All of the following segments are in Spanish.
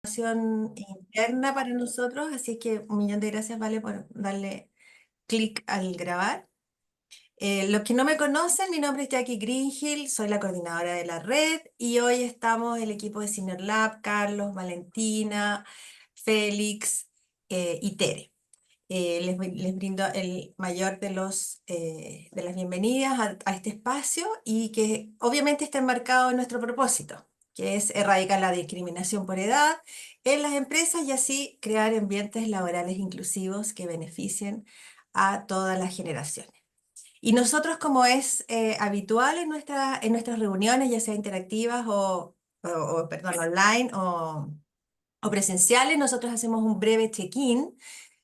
Interna para nosotros, así es que un millón de gracias, Vale, por darle clic al grabar. Los que no me conocen, mi nombre es Jackie Greenhill, soy la coordinadora de la red y hoy estamos el equipo de Senior Lab, Carlos, Valentina, Félix y Tere. Les brindo el mayor de las bienvenidas a este espacio y que obviamente está enmarcado en nuestro propósito, que es erradicar la discriminación por edad en las empresas y así crear ambientes laborales inclusivos que beneficien a todas las generaciones. Y nosotros, como es habitual en nuestras reuniones, ya sea interactivas perdón, online o presenciales, nosotros hacemos un breve check-in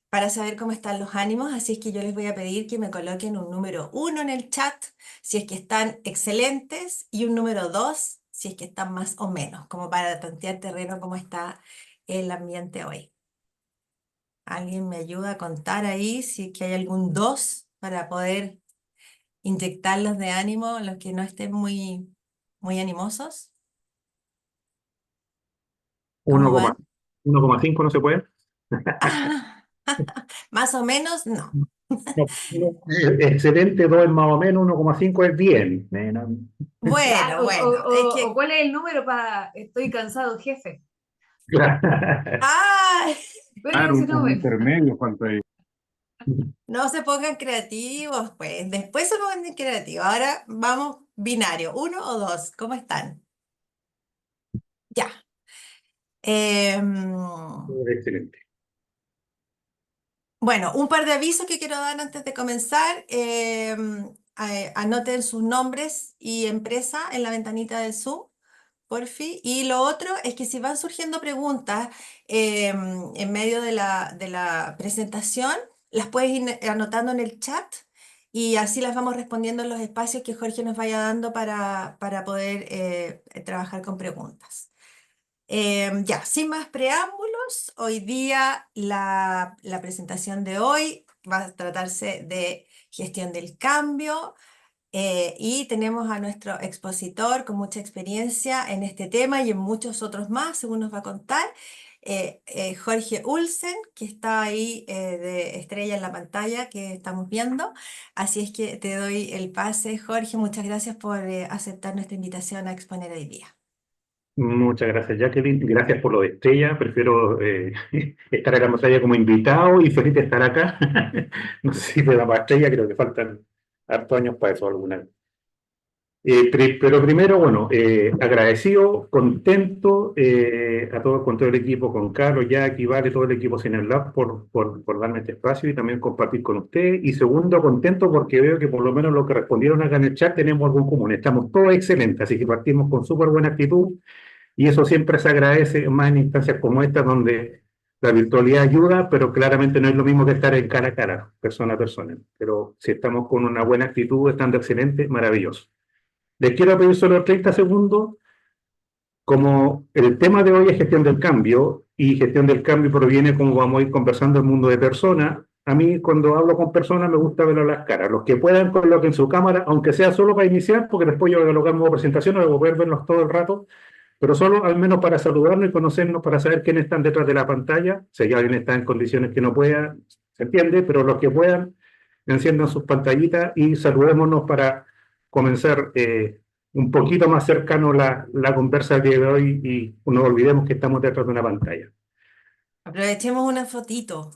para saber cómo están los ánimos, así es que yo les voy a pedir que me coloquen un número 1 en el chat si es que están excelentes y un número 2 si es que están más o menos, como para tantear terreno cómo está el ambiente hoy. ¿Alguien me ayuda a contar ahí si es que hay algún 2 para poder inyectarlos de ánimo, los que no estén muy animosos? ¿Cómo van? 1,5 no se puede. Ah, más o menos, no. No, excelente, 2 es más o menos, 1,5 es bien. Bueno, Claro, bueno, es o que... cuál es el número para estoy cansado, jefe. ¡Ay! ¿Cuál Claro, es ese un número? intermedio falta ahí. No se pongan creativos, pues. Después se pongan creativos. Ahora vamos binario, 1 o 2. ¿Cómo están? Ya. Em, Excelente. bueno, un par de avisos que quiero dar antes de comenzar. Anoten sus nombres y empresa en la ventanita del Zoom, porfi. Y lo otro es que si van surgiendo preguntas en medio de la presentación, las puedes ir anotando en el chat y así las vamos respondiendo en los espacios que Jorge nos vaya dando para poder trabajar con preguntas. Ya, sin más preámbulos, hoy día la presentación de hoy va a tratarse de gestión del cambio. Y tenemos a nuestro expositor con mucha experiencia en este tema y en muchos otros más, según nos va a contar, Jorge Ulsen, que está ahí de estrella en la pantalla que estamos viendo. Así es que te doy el pase, Jorge. Muchas gracias por aceptar nuestra invitación a exponer hoy día. Muchas gracias, Jacqueline. Gracias por lo de Estrella. Prefiero estar en la pantalla como invitado y feliz de estar acá. No sé si te da para Estrella, creo que faltan hartos años para eso alguna. Pero primero, bueno, agradecido, contento a todos, con todo el equipo, con Carlos, Jackie, Vale, todo el equipo Senior Lab por darme este espacio y también compartir con usted. Y segundo, contento porque veo que por lo menos los que respondieron acá en el chat tenemos algo en común. Estamos todos excelentes, así que partimos con súper buena actitud y eso siempre se agradece más en instancias como esta donde la virtualidad ayuda, pero claramente no es lo mismo que estar en cara a cara, persona a persona. Pero si estamos con una buena actitud, estando excelente, maravilloso. Les quiero pedir solo 30 segundos. Como el tema de hoy es gestión del cambio, y gestión del cambio proviene, como vamos a ir conversando, el mundo de personas, a mí cuando hablo con personas me gusta verlo a las caras. Los que puedan coloquen su cámara, aunque sea solo para iniciar, porque después yo voy a colocar nueva presentación, no voy a poder verlos todo el rato, pero solo al menos para saludarnos y conocernos, para saber quiénes están detrás de la pantalla. Si alguien está en condiciones que no pueda, se entiende, pero los que puedan, enciendan sus pantallitas y saludémonos para comenzar un poquito más cercano la conversa de hoy y no olvidemos que estamos detrás de una pantalla. Aprovechemos una fotito,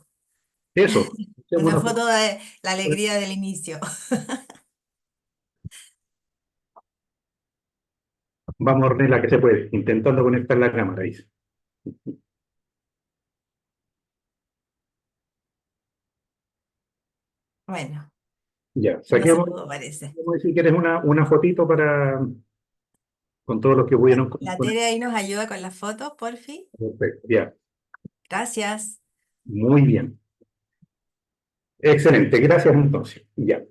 Eso. una foto de la alegría del inicio. Vamos a ordenar la que se puede, intentando conectar la cámara, dice. Bueno, Ya, no se saquemos, pudo, parece. si quieres, una fotito para, con todos los que pudieron La conectar. Tere ahí nos ayuda con las fotos, porfi. Perfecto, ya, Gracias. muy bien. Excelente, gracias entonces. Ya.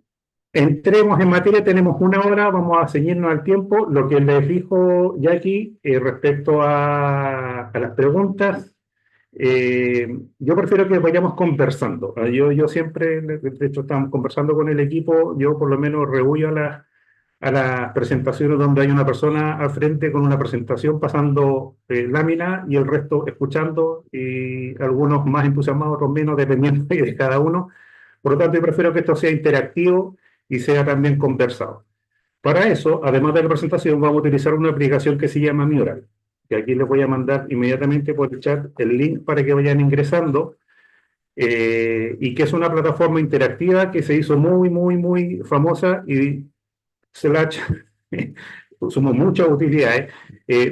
Entremos en materia, tenemos una hora, vamos a ceñirnos al tiempo. Lo que les dijo Jackie respecto a las preguntas, yo prefiero que vayamos conversando. Yo siempre, de hecho, estamos conversando con el equipo, yo por lo menos rehuyo a las presentaciones donde hay una persona al frente con una presentación pasando lámina y el resto escuchando y algunos más entusiasmados, otros menos, dependiendo de cada uno. Por lo tanto, yo prefiero que esto sea interactivo y sea también conversado. Para eso, además de la presentación, vamos a utilizar una aplicación que se llama Mural, que aquí les voy a mandar inmediatamente por el chat el link para que vayan ingresando, y que es una plataforma interactiva que se hizo muy, muy, muy famosa y Slash sumó muchas utilidades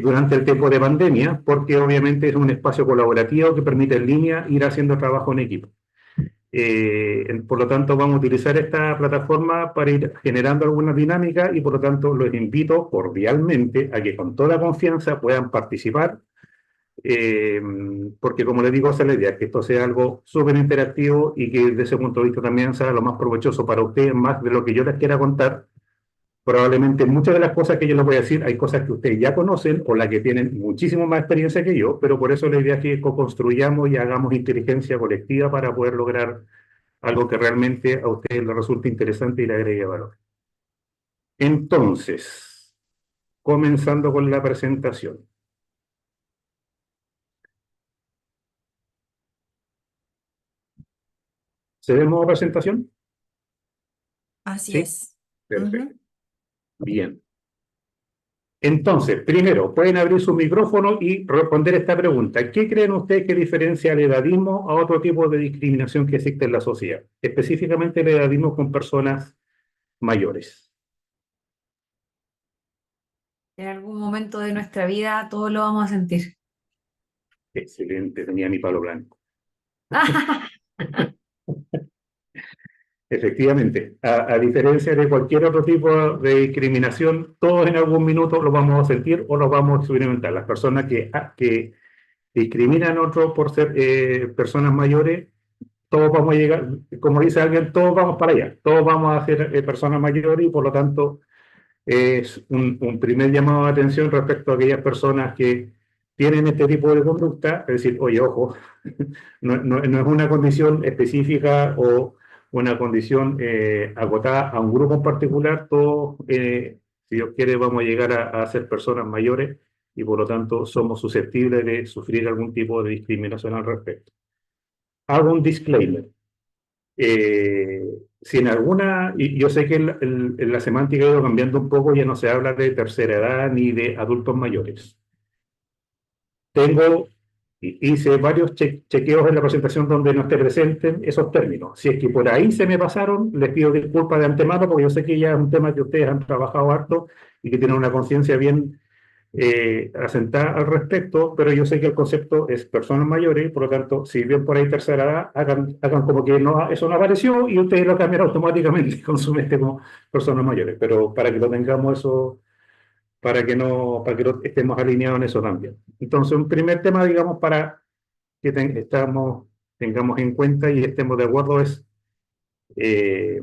durante el tiempo de pandemia, porque obviamente es un espacio colaborativo que permite en línea ir haciendo trabajo en equipo. Por lo tanto, vamos a utilizar esta plataforma para ir generando alguna dinámica y por lo tanto los invito cordialmente a que con toda confianza puedan participar, porque como les digo, esa es la idea, que esto sea algo súper interactivo y que desde ese punto de vista también sea lo más provechoso para ustedes, más de lo que yo les quiera contar. Probablemente muchas de las cosas que yo les voy a decir, hay cosas que ustedes ya conocen o las que tienen muchísimo más experiencia que yo, pero por eso la idea es que co-construyamos y hagamos inteligencia colectiva para poder lograr algo que realmente a ustedes les resulte interesante y le agregue valor. Entonces, comenzando con la presentación. ¿Se ve modo presentación? Así Sí, es. perfecto. Ujú. Bien. Entonces, primero, pueden abrir su micrófono y responder esta pregunta. ¿Qué creen ustedes que diferencia el edadismo a otro tipo de discriminación que existe en la sociedad? Específicamente el edadismo con personas mayores. En algún momento de nuestra vida todo lo vamos a sentir. Excelente, tenía mi palo blanco. Efectivamente, a diferencia de cualquier otro tipo de discriminación, todos en algún minuto lo vamos a sentir o lo vamos a experimentar. Las personas que discriminan a otros por ser personas mayores, todos vamos a llegar, como dice alguien, todos vamos para allá, todos vamos a ser personas mayores y por lo tanto es un primer llamado de atención respecto a aquellas personas que tienen este tipo de conducta, es decir, oye, ojo, no es una condición específica o una condición acotada a un grupo en particular, todos, si Dios quiere, vamos a llegar a ser personas mayores y por lo tanto somos susceptibles de sufrir algún tipo de discriminación al respecto. Hago un disclaimer. Si en alguna, y yo sé que la semántica ha ido cambiando un poco, ya no se habla de tercera edad ni de adultos mayores. Hice varios chequeos en la presentación donde no esté presente esos términos. Si es que por ahí se me pasaron, les pido disculpas de antemano porque yo sé que ya es un tema que ustedes han trabajado harto y que tienen una conciencia bien asentada al respecto, pero yo sé que el concepto es personas mayores, por lo tanto, si bien por ahí tercera edad, hagan como que no, eso no apareció y ustedes lo cambian automáticamente con su mente como personas mayores, pero para que lo tengamos eso, para que estemos alineados en eso también. Entonces, un primer tema, digamos, para que tengamos en cuenta y estemos de acuerdo es eh,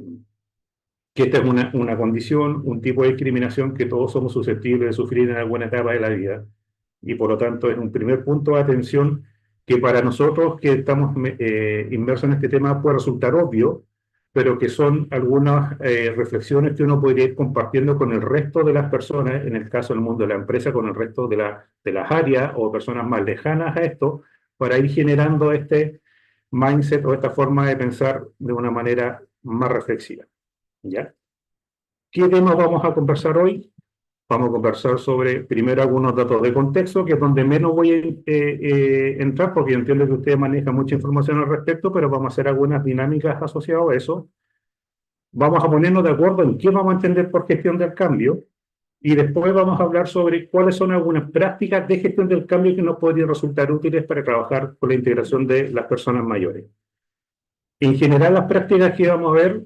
que esta es una condición, un tipo de discriminación que todos somos susceptibles de sufrir en alguna etapa de la vida. Y por lo tanto es un primer punto de atención que para nosotros que estamos inmersos en este tema puede resultar obvio, pero que son algunas reflexiones que uno podría ir compartiendo con el resto de las personas, en el caso del mundo de la empresa, con el resto de las áreas o personas más lejanas a esto, para ir generando este mindset o esta forma de pensar de una manera más reflexiva. ¿Ya? ¿Qué temas vamos a conversar hoy? Vamos a conversar sobre, primero, algunos datos de contexto, que es donde menos voy a entrar, porque yo entiendo que ustedes manejan mucha información al respecto, pero vamos a hacer algunas dinámicas asociadas a eso. Vamos a ponernos de acuerdo en qué vamos a entender por gestión del cambio, y después vamos a hablar sobre cuáles son algunas prácticas de gestión del cambio que nos podrían resultar útiles para trabajar con la integración de las personas mayores. En general, las prácticas que vamos a ver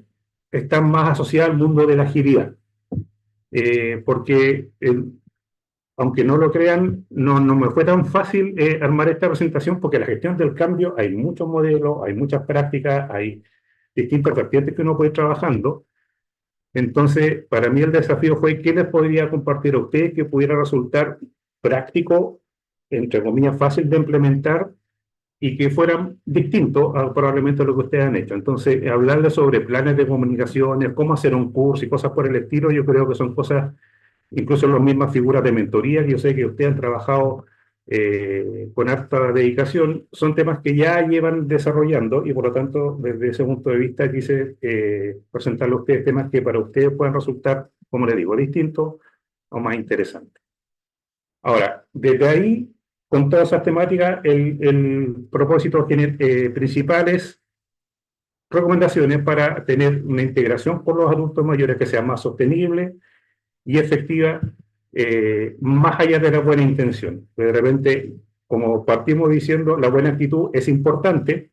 están más asociadas al mundo de la agilidad, porque aunque no lo crean, no me fue tan fácil armar esta presentación porque la gestión del cambio hay muchos modelos, hay muchas prácticas, hay distintas vertientes que uno puede ir trabajando. Entonces, para mí el desafío fue qué les podría compartir a ustedes que pudiera resultar práctico, entre comillas, fácil de implementar y que fueran distintos a probablemente lo que ustedes han hecho. Entonces, hablarles sobre planes de comunicaciones, cómo hacer un curso y cosas por el estilo, yo creo que son cosas, incluso las mismas figuras de mentoría, que yo sé que ustedes han trabajado con harta dedicación, son temas que ya llevan desarrollando y por lo tanto, desde ese punto de vista, quise presentarle a ustedes temas que para ustedes puedan resultar, como les digo, distintos o más interesantes. Ahora, desde ahí, con todas esas temáticas, el propósito principal es recomendaciones para tener una integración con los adultos mayores que sea más sostenible y efectiva, más allá de la buena intención. De repente, como partimos diciendo, la buena actitud es importante,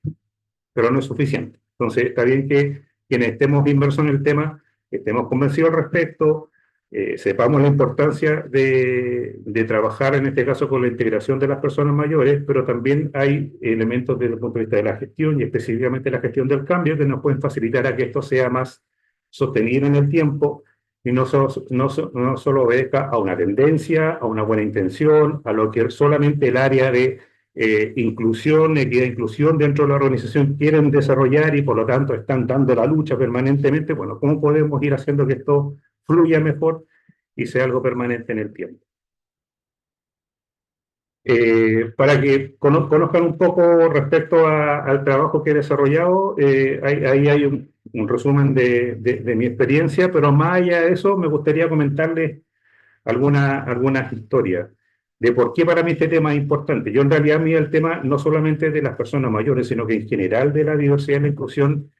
pero no es suficiente. Entonces, está bien que quienes estemos inmersos en el tema, estemos convencidos al respecto, sepamos la importancia de trabajar, en este caso, con la integración de las personas mayores, pero también hay elementos desde el punto de vista de la gestión y específicamente la gestión del cambio que nos pueden facilitar a que esto sea más sostenible en el tiempo y no solo obedezca a una tendencia, a una buena intención, a lo que solamente el área de inclusión, equidad e inclusión dentro de la organización quieren desarrollar y por lo tanto están dando la lucha permanentemente. Bueno, ¿cómo podemos ir haciendo que esto fluya mejor y sea algo permanente en el tiempo? Para que conozcan un poco respecto al trabajo que he desarrollado, ahí hay un resumen de mi experiencia, pero más allá de eso me gustaría comentarles algunas historias de por qué para mí este tema es importante. Yo en realidad a mí el tema no solamente de las personas mayores, sino que en general de la diversidad y la inclusión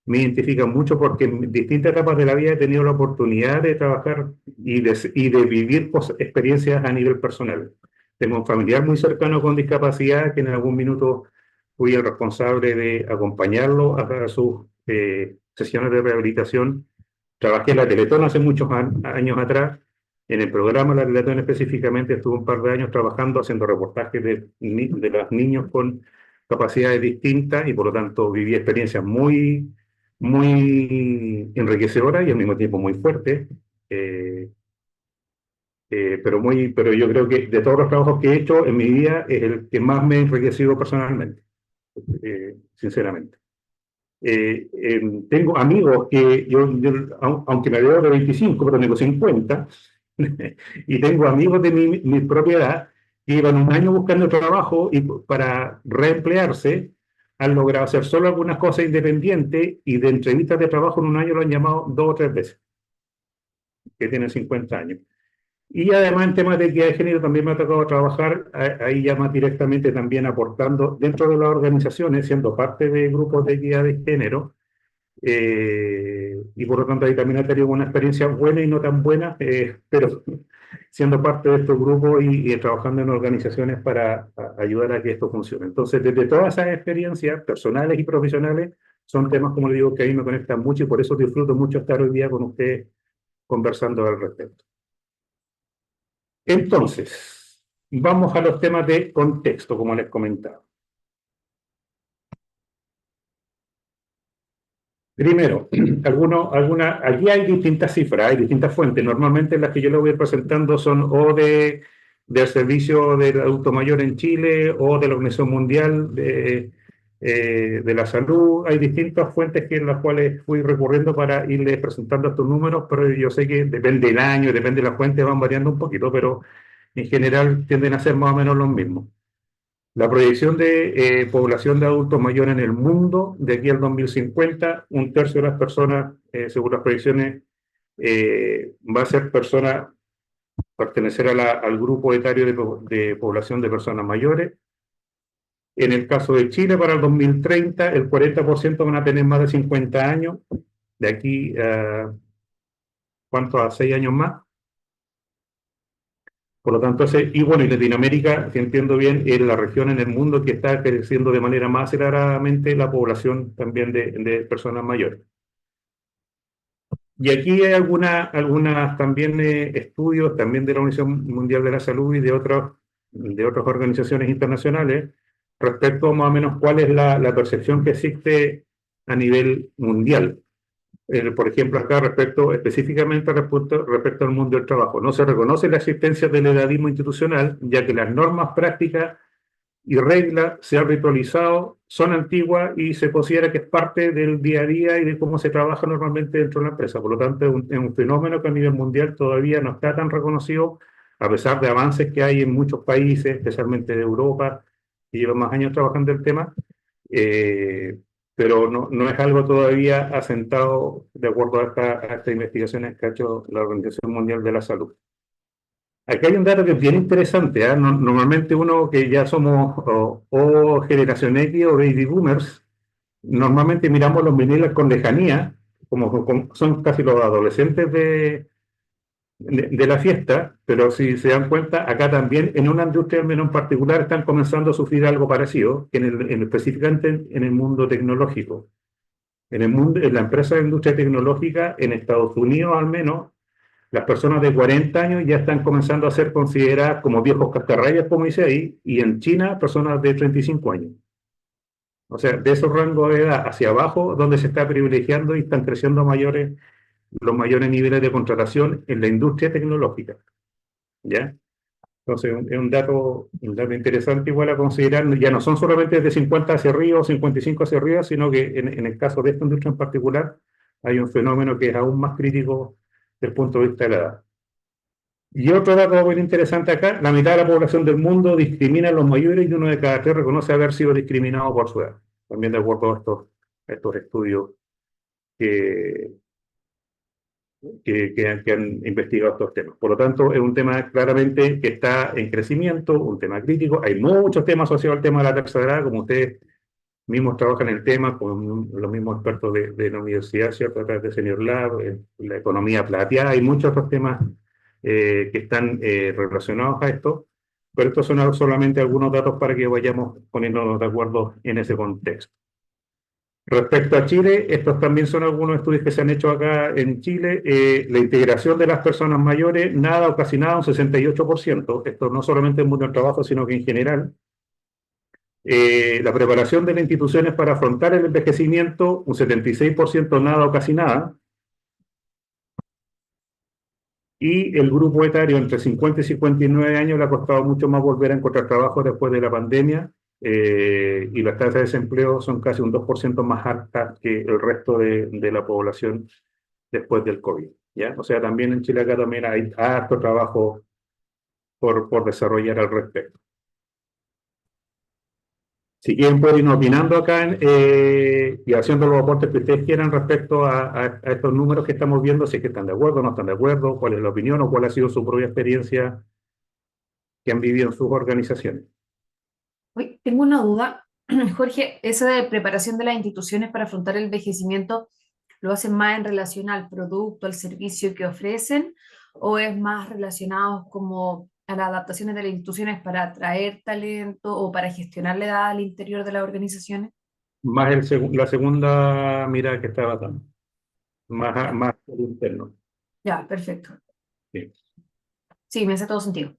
me identifica mucho porque en distintas etapas de la vida he tenido la oportunidad de trabajar y de vivir experiencias a nivel personal. Tengo un familiar muy cercano con discapacidad que en algún minuto fui el responsable de acompañarlo a sus sesiones de rehabilitación. Trabajé en la Teletón hace muchos años atrás. En el programa La Teletón específicamente estuve un par de años trabajando, haciendo reportajes de los niños con capacidades distintas y por lo tanto viví experiencias muy enriquecedoras y al mismo tiempo muy fuertes. Eh, pero yo creo que de todos los trabajos que he hecho en mi vida es el que más me ha enriquecido personalmente, sinceramente. Tengo amigos que aunque me veo de 25, pero tengo 50, y tengo amigos de mi propia edad que llevan un año buscando trabajo y para reemplearse han logrado hacer solo algunas cosas independientes y de entrevistas de trabajo en un año lo han llamado 2 o 3 veces, que tienen 50 años. Y además en temas de equidad de género también me ha tocado trabajar ahí ya más directamente también aportando dentro de las organizaciones, siendo parte de grupos de equidad de género, y por lo tanto ahí también he tenido una experiencia buena y no tan buena, pero siendo parte de estos grupos y trabajando en organizaciones para ayudar a que esto funcione. Entonces, desde todas esas experiencias personales y profesionales, son temas, como le digo, que a mí me conectan mucho y por eso disfruto mucho estar hoy día con ustedes conversando al respecto. Entonces, vamos a los temas de contexto, como les comentaba. Primero, aquí hay distintas cifras, hay distintas fuentes. Normalmente las que yo les voy a ir presentando son o del Servicio del Adulto Mayor en Chile o de la Organización Mundial de la Salud. Hay distintas fuentes en las cuales fui recurriendo para irles presentando estos números, pero yo sé que depende del año, depende de la fuente, van variando un poquito, pero en general tienden a ser más o menos los mismos. La proyección de población de adultos mayores en el mundo de aquí al 2050, un tercio de las personas, según las proyecciones, va a ser personas, pertenecer al grupo etario de población de personas mayores. En el caso de Chile, para el 2030, el 40% van a tener más de 50 años, de aquí ¿cuánto? A 6 años más. Por lo tanto, y bueno, y Latinoamérica, si entiendo bien, es la región en el mundo que está creciendo de manera más aceleradamente la población también de personas mayores. Y aquí hay algunas también estudios, también de la Organización Mundial de la Salud y de otras organizaciones internacionales, respecto a más o menos cuál es la percepción que existe a nivel mundial. Por ejemplo, acá específicamente respecto al mundo del trabajo. No se reconoce la existencia del edadismo institucional, ya que las normas prácticas y reglas se han ritualizado, son antiguas y se considera que es parte del día a día y de cómo se trabaja normalmente dentro de la empresa. Por lo tanto, es un fenómeno que a nivel mundial todavía no está tan reconocido, a pesar de avances que hay en muchos países, especialmente de Europa, que llevan más años trabajando el tema, eh, pero no es algo todavía asentado de acuerdo a estas investigaciones que ha hecho la Organización Mundial de la Salud. Aquí hay un dato que es bien interesante, ¿ah? Normalmente uno que ya somos o generación X o baby boomers, normalmente miramos los millennials con lejanía, como son casi los adolescentes de la fiesta, pero si se dan cuenta, acá también en una industria menos en particular están comenzando a sufrir algo parecido, que específicamente en el mundo tecnológico. En la empresa de industria tecnológica, en Estados Unidos al menos, las personas de 40 años ya están comenzando a ser consideradas como viejos cascarrayas, como dice ahí, y en China, personas de 35 años. O sea, de esos rangos de edad hacia abajo, donde se está privilegiando y están creciendo los mayores niveles de contratación en la industria tecnológica. ¿Ya? Entonces, es un dato interesante igual a considerar. Ya no son solamente de 50 hacia arriba o 55 hacia arriba, sino que en el caso de esta industria en particular, hay un fenómeno que es aún más crítico desde el punto de vista de la edad. Y otro dato muy interesante acá, la mitad de la población del mundo discrimina a los mayores y uno de cada tres reconoce haber sido discriminado por su edad. También de acuerdo a estos estudios que, que han investigado estos temas. Por lo tanto, es un tema claramente que está en crecimiento, un tema crítico. Hay muchos temas asociados al tema de la tercera edad, como ustedes mismos trabajan el tema, con los mismos expertos de la universidad, ¿cierto? A través de Senior Lab, la economía plateada, hay muchos otros temas que están relacionados a esto, pero estos son solamente algunos datos para que vayamos poniéndonos de acuerdo en ese contexto. Respecto a Chile, estos también son algunos estudios que se han hecho acá en Chile. La integración de las personas mayores, nada o casi nada, un 68%. Esto no solamente en el mundo del trabajo, sino que en general. La preparación de las instituciones para afrontar el envejecimiento, un 76% nada o casi nada. Y el grupo etario entre 50 y 59 años le ha costado mucho más volver a encontrar trabajo después de la pandemia, y las tasas de desempleo son casi un 2% más altas que el resto de la población después del COVID. ¿Ya? O sea, también en Chile acá también hay harto trabajo por desarrollar al respecto. Si quieren, pueden ir opinando acá y haciendo los aportes que ustedes quieran respecto a estos números que estamos viendo, si es que están de acuerdo o no están de acuerdo, cuál es la opinión o cuál ha sido su propia experiencia que han vivido en sus organizaciones. Uy, tengo una duda. Jorge, ¿eso de preparación de las instituciones para afrontar el envejecimiento lo hacen más en relación al producto, al servicio que ofrecen, o es más relacionado como a las adaptaciones de las instituciones para atraer talento o para gestionar la edad al interior de las organizaciones? Más la segunda mirada que estaba dando, Ya, más el interno. ya, perfecto. Sí. Sí, me hace todo sentido.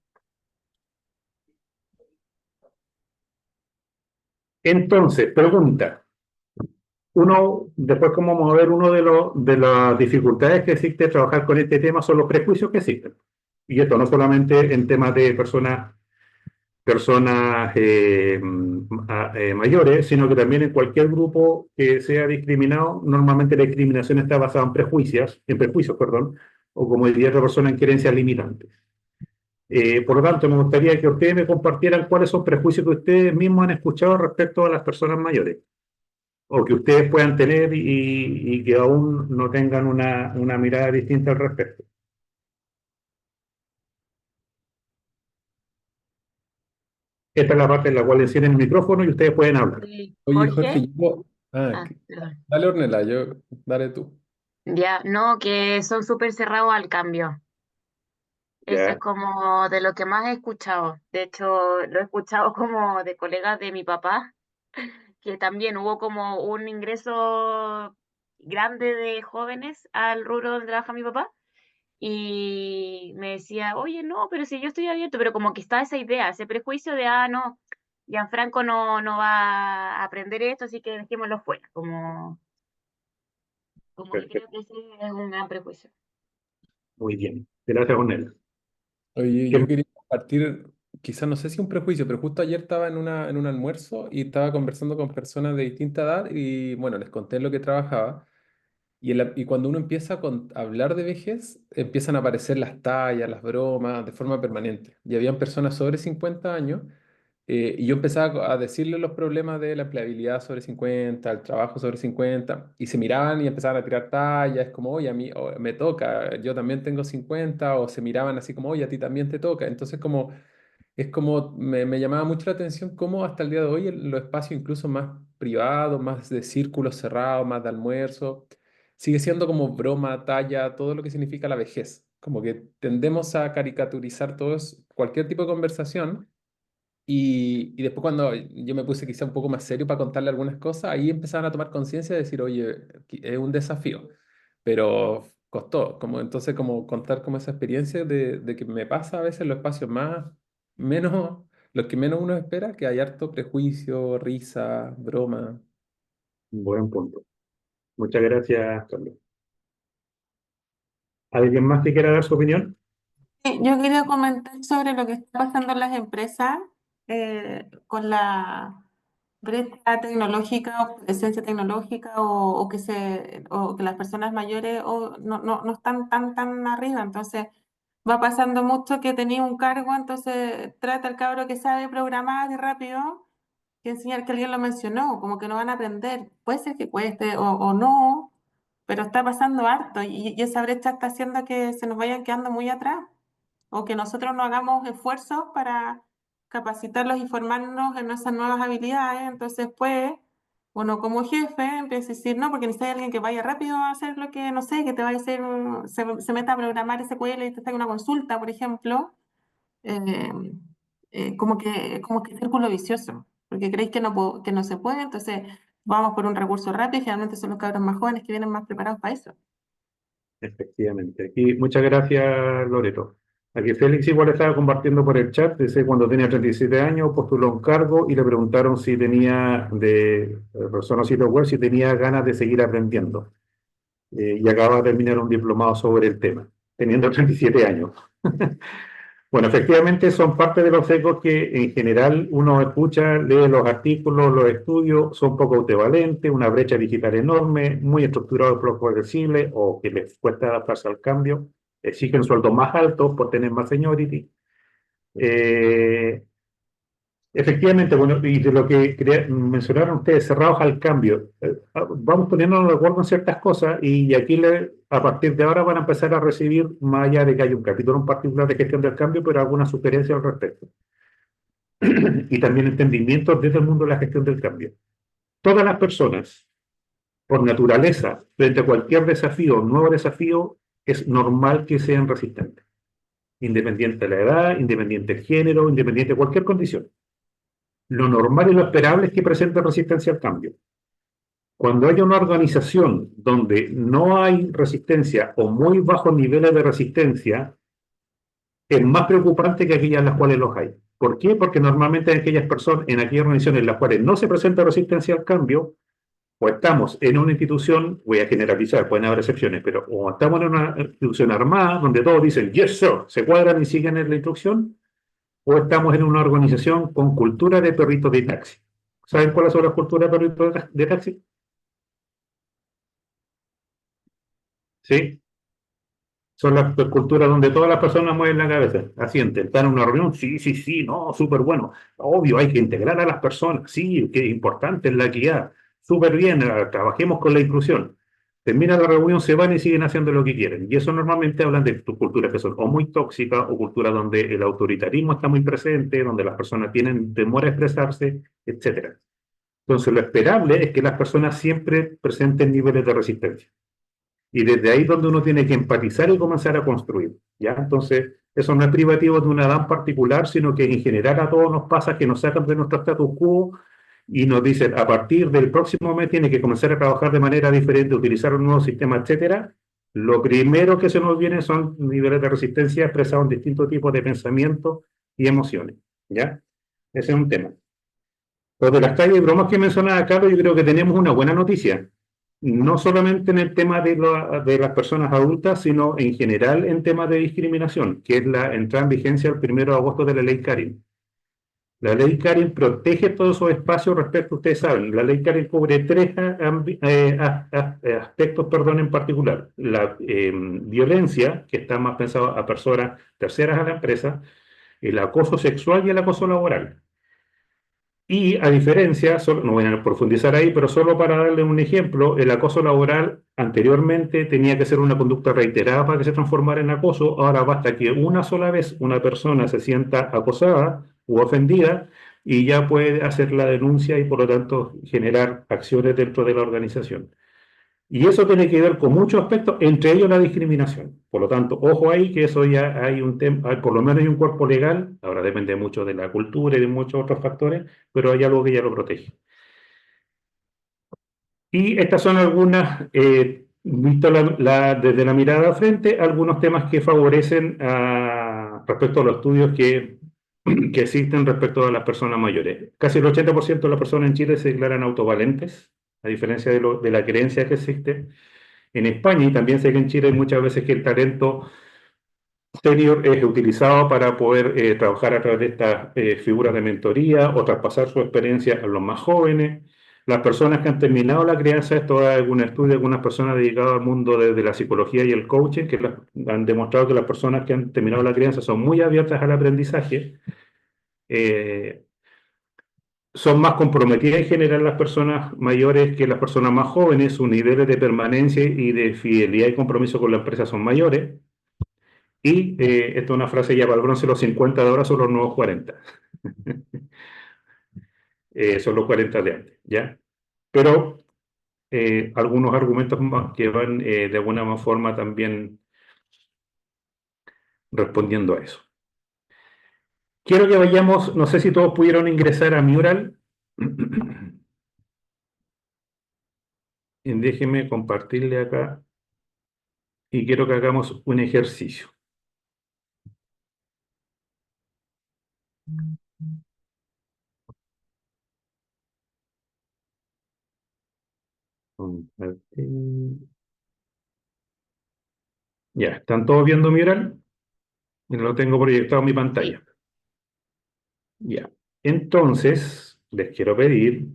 Entonces, pregunta. Después como vamos a ver, de las dificultades que existe trabajar con este tema son los prejuicios que existen. Y esto no solamente en temas de personas mayores, sino que también en cualquier grupo que sea discriminado. Normalmente la discriminación está basada en prejuicios, perdón, o como diría otra persona, en creencias limitantes. Por lo tanto, me gustaría que ustedes me compartieran cuáles son prejuicios que ustedes mismos han escuchado respecto a las personas mayores, o que ustedes puedan tener y que aún no tengan una mirada distinta al respecto. Esta es la parte en la cual encienden el micrófono y ustedes pueden hablar. Sí, Oye, Jorge, Jorge. Perdón. dale Ornella, dale tú. Ya, no, que son súper cerrados al cambio. Eso es ¿Ya? como de lo que más he escuchado. De hecho, lo he escuchado como de colegas de mi papá, que también hubo como un ingreso grande de jóvenes al rubro donde trabaja mi papá. Y me decía, oye, no, pero si yo estoy abierto, pero como que está esa idea, ese prejuicio de, no, Gianfranco no va a aprender esto, así que dejémoslo fuera. Como que creo Perfecto. que ese es un gran prejuicio. Muy bien. Gracias, Ornella. Oye, ¿Qué yo quería compartir quizás no sé si un prejuicio, pero justo ayer estaba en un almuerzo y estaba conversando con personas de distinta edad y bueno, les conté en lo que trabajaba. Y cuando uno empieza a hablar de vejez, empiezan a aparecer las tallas, las bromas de forma permanente. Y habían personas sobre 50 años y yo empezaba a decirles los problemas de la empleabilidad sobre 50, el trabajo sobre 50, y se miraban y empezaban a tirar tallas, como, oye, a mí me toca, yo también tengo 50, o se miraban así como, oye, a ti también te toca. Entonces, como es como me llamaba mucho la atención cómo hasta el día de hoy los espacios incluso más privados, más de círculos cerrados, más de almuerzo, sigue siendo como broma, talla, todo lo que significa la vejez. Como que tendemos a caricaturizar todo cualquier tipo de conversación y después cuando yo me puse quizá un poco más serio para contarle algunas cosas, ahí empezaban a tomar conciencia de decir, oye, es un desafío, pero costó, como entonces como contar como esa experiencia de que me pasa a veces en los espacios menos, los que menos uno espera, que hay harto prejuicio, risa, broma. Buen punto. Muchas gracias, Carlos. ¿Alguien más que quiera dar su opinión? Yo quería comentar sobre lo que está pasando en las empresas con la brecha tecnológica, obsolescencia tecnológica o que las personas mayores no están tan arriba. Entonces va pasando mucho que tenía un cargo, entonces trata al cabro que sabe programar y rápido que enseñar que alguien lo mencionó, como que no van a aprender. Puede ser que cueste o no, pero está pasando harto y esa brecha está haciendo que se nos vayan quedando muy atrás o que nosotros no hagamos esfuerzos para capacitarlos y formarnos en esas nuevas habilidades. Entonces, pues, uno como jefe empieza a decir, no, porque necesita alguien que vaya rápido a hacer lo que, no sé, que te vaya a hacer, se meta a programar SQL y te haga una consulta, por ejemplo. Eh, como que círculo vicioso, porque creéis que que no se puede, entonces vamos por un recurso rápido y generalmente son los cabros más jóvenes que vienen más preparados para eso. Efectivamente. Aquí, muchas gracias, Loreto. Aquí Félix igual estaba compartiendo por el chat, dice cuando tenía 37 años postuló un cargo y le preguntaron si tenía personas sitio web, si tenía ganas de seguir aprendiendo. Y acaba de terminar un diplomado sobre el tema, teniendo 37 años. Bueno, efectivamente son parte de los sesgos que en general uno escucha, lee los artículos, los estudios, son poco autovalentes, una brecha digital enorme, muy estructurados, poco flexibles o que les cuesta adaptarse al cambio, exigen sueldos más altos por tener más seniority. Efectivamente, bueno, y de lo que mencionaron ustedes, cerrados al cambio, vamos poniéndonos de acuerdo en ciertas cosas y aquí a partir de ahora van a empezar a recibir, más allá de que hay un capítulo en particular de gestión del cambio, pero algunas sugerencias al respecto. Y también entendimientos desde el mundo de la gestión del cambio. Todas las personas, por naturaleza, frente a cualquier desafío, nuevo desafío, es normal que sean resistentes. Independiente de la edad, independiente del género, independiente de cualquier condición. Lo normal y lo esperable es que presente resistencia al cambio. Cuando haya una organización donde no hay resistencia o muy bajos niveles de resistencia, es más preocupante que aquellas en las cuales los hay. ¿Por qué? Porque normalmente en aquellas organizaciones en las cuales no se presenta resistencia al cambio, o estamos en una institución, voy a generalizar, pueden haber excepciones, pero o estamos en una institución armada donde todos dicen, yes, sir, se cuadran y siguen en la instrucción, o estamos en una organización con cultura de perritos de taxi. ¿Saben cuáles son las culturas de perritos de taxi? ¿Sí? Son las culturas donde todas las personas mueven la cabeza, asienten. ¿Están en una reunión? Sí, sí, sí, no, súper bueno. Obvio, hay que integrar a las personas. Sí, que importante es la equidad. Súper bien, trabajemos con la inclusión. Termina la reunión, se van y siguen haciendo lo que quieren. Y eso normalmente hablan de culturas que son o muy tóxicas o culturas donde el autoritarismo está muy presente, donde las personas tienen temor a expresarse, etcétera. Entonces, lo esperable es que las personas siempre presenten niveles de resistencia. Y desde ahí es donde uno tiene que empatizar y comenzar a construir, ¿ya? Entonces, eso no es privativo de una edad particular, sino que en general a todos nos pasa que nos sacan de nuestro status quo y nos dicen, a partir del próximo mes tiene que comenzar a trabajar de manera diferente, utilizar un nuevo sistema, etcétera. Lo primero que se nos viene son niveles de resistencia expresados en distintos tipos de pensamientos y emociones, ¿ya? Ese es un tema. Lo de las tallas y bromas que mencionaba Carlos, yo creo que tenemos una buena noticia. No solamente en el tema de las personas adultas, sino en general en temas de discriminación, que es la entrada en vigencia el 1 de agosto de la ley Karin. La ley Karen protege todos esos espacios respecto, ustedes saben, la ley Karen cubre tres aspectos, perdón, en particular. La violencia, que está más pensado a personas terceras a la empresa, el acoso sexual y el acoso laboral. Y a diferencia, no voy a profundizar ahí, pero solo para darle un ejemplo, el acoso laboral anteriormente tenía que ser una conducta reiterada para que se transformara en acoso. Ahora basta que una sola vez una persona se sienta acosada u ofendida y ya puede hacer la denuncia y por lo tanto generar acciones dentro de la organización. Y eso tiene que ver con muchos aspectos, entre ellos la discriminación. Por lo tanto, ojo ahí que eso ya hay un tema, por lo menos hay un cuerpo legal, ahora depende mucho de la cultura y de muchos otros factores, pero hay algo que ya lo protege. Y estas son algunas, visto desde la mirada de frente, algunos temas que favorecen respecto a los estudios que existen respecto a las personas mayores. Casi el 80% de las personas en Chile se declaran autovalentes, a diferencia de la creencia que existe en España, y también sé que en Chile hay muchas veces que el talento senior es utilizado para poder trabajar a través de estas figuras de mentoría o traspasar su experiencia a los más jóvenes. Las personas que han terminado la crianza, esto hay algún estudio, algunas personas dedicadas al mundo de la psicología y el coaching, que han demostrado que las personas que han terminado la crianza son muy abiertas al aprendizaje, son más comprometidas en general las personas mayores que las personas más jóvenes, sus niveles de permanencia y de fidelidad y compromiso con la empresa son mayores. Y esto es una frase ya para el bronce, los 50 de ahora son los nuevos 40. Son los 40 de antes, ¿ya? Pero algunos argumentos más que van de alguna forma también respondiendo a eso. Quiero que vayamos, no sé si todos pudieron ingresar a Mural. Déjenme compartirle acá y quiero que hagamos un ejercicio. Ya, ¿están todos viendo Mural? Lo tengo proyectado en mi pantalla. Ya. Entonces, les quiero pedir,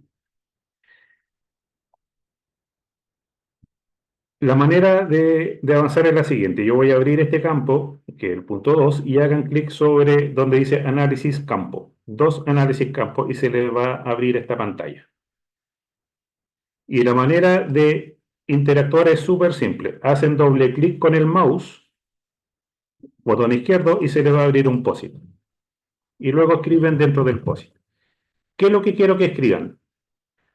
la manera de avanzar es la siguiente. Yo voy a abrir este campo, que es el punto 2, y hagan clic sobre donde dice análisis campo. Dos análisis campo y se les va a abrir esta pantalla. Y la manera de interactuar es súper simple. Hacen doble clic con el mouse, botón izquierdo, y se les va a abrir un POSIT. Y luego escriben dentro del POSIT. ¿Qué es lo que quiero que escriban?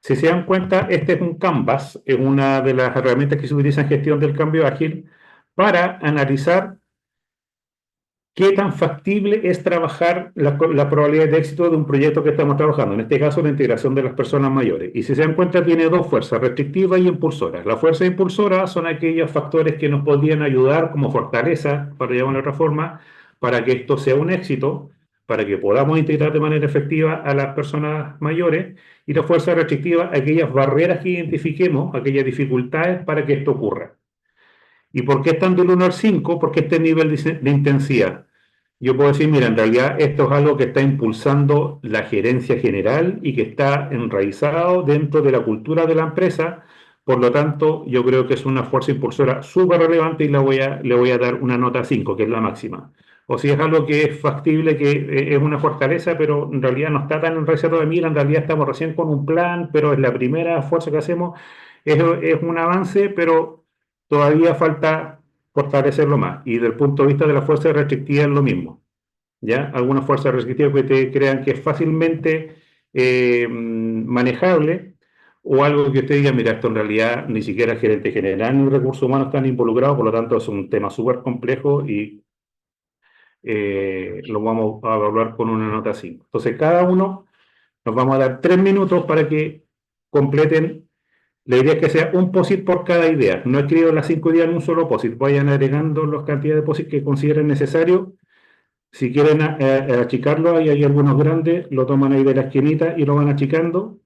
Si se dan cuenta, este es un Canvas, es una de las herramientas que se utiliza en gestión del cambio ágil para analizar qué tan factible es trabajar la probabilidad de éxito de un proyecto que estamos trabajando, en este caso la integración de las personas mayores. Y si se dan cuenta, tiene dos fuerzas, restrictivas y impulsoras. Las fuerzas impulsoras son aquellos factores que nos podrían ayudar como fortaleza, para llamarlo de otra forma, para que esto sea un éxito, para que podamos integrar de manera efectiva a las personas mayores, y las fuerzas restrictivas, aquellas barreras que identifiquemos, aquellas dificultades para que esto ocurra. ¿Y por qué están del 1 al 5? Porque este nivel de intensidad. Yo puedo decir, mira, en realidad esto es algo que está impulsando la gerencia general y que está enraizado dentro de la cultura de la empresa. Por lo tanto, yo creo que es una fuerza impulsora súper relevante y le voy a dar una nota 5, que es la máxima. O si es algo que es factible, que es una fortaleza, pero en realidad no está tan enraizado de mira, en realidad estamos recién con un plan, pero es la primera fuerza que hacemos, es un avance, pero todavía falta fortalecerlo más. Y desde el punto de vista de la fuerza restrictiva es lo mismo. ¿Ya? Algunas fuerzas restrictivas que te crean que es fácilmente manejable, o algo que usted diga, mira, esto en realidad ni siquiera el gerente general ni recursos humanos están involucrados, por lo tanto es un tema súper complejo y lo vamos a evaluar con una nota 5. Entonces, cada uno nos vamos a dar 3 minutos para que completen. La idea es que sea un POSIT por cada idea. No escriban las 5 ideas en un solo POSIT. Vayan agregando las cantidades de POSIT que consideren necesario. Si quieren achicarlo, ahí hay algunos grandes, lo toman ahí de la esquinita y lo van achicando.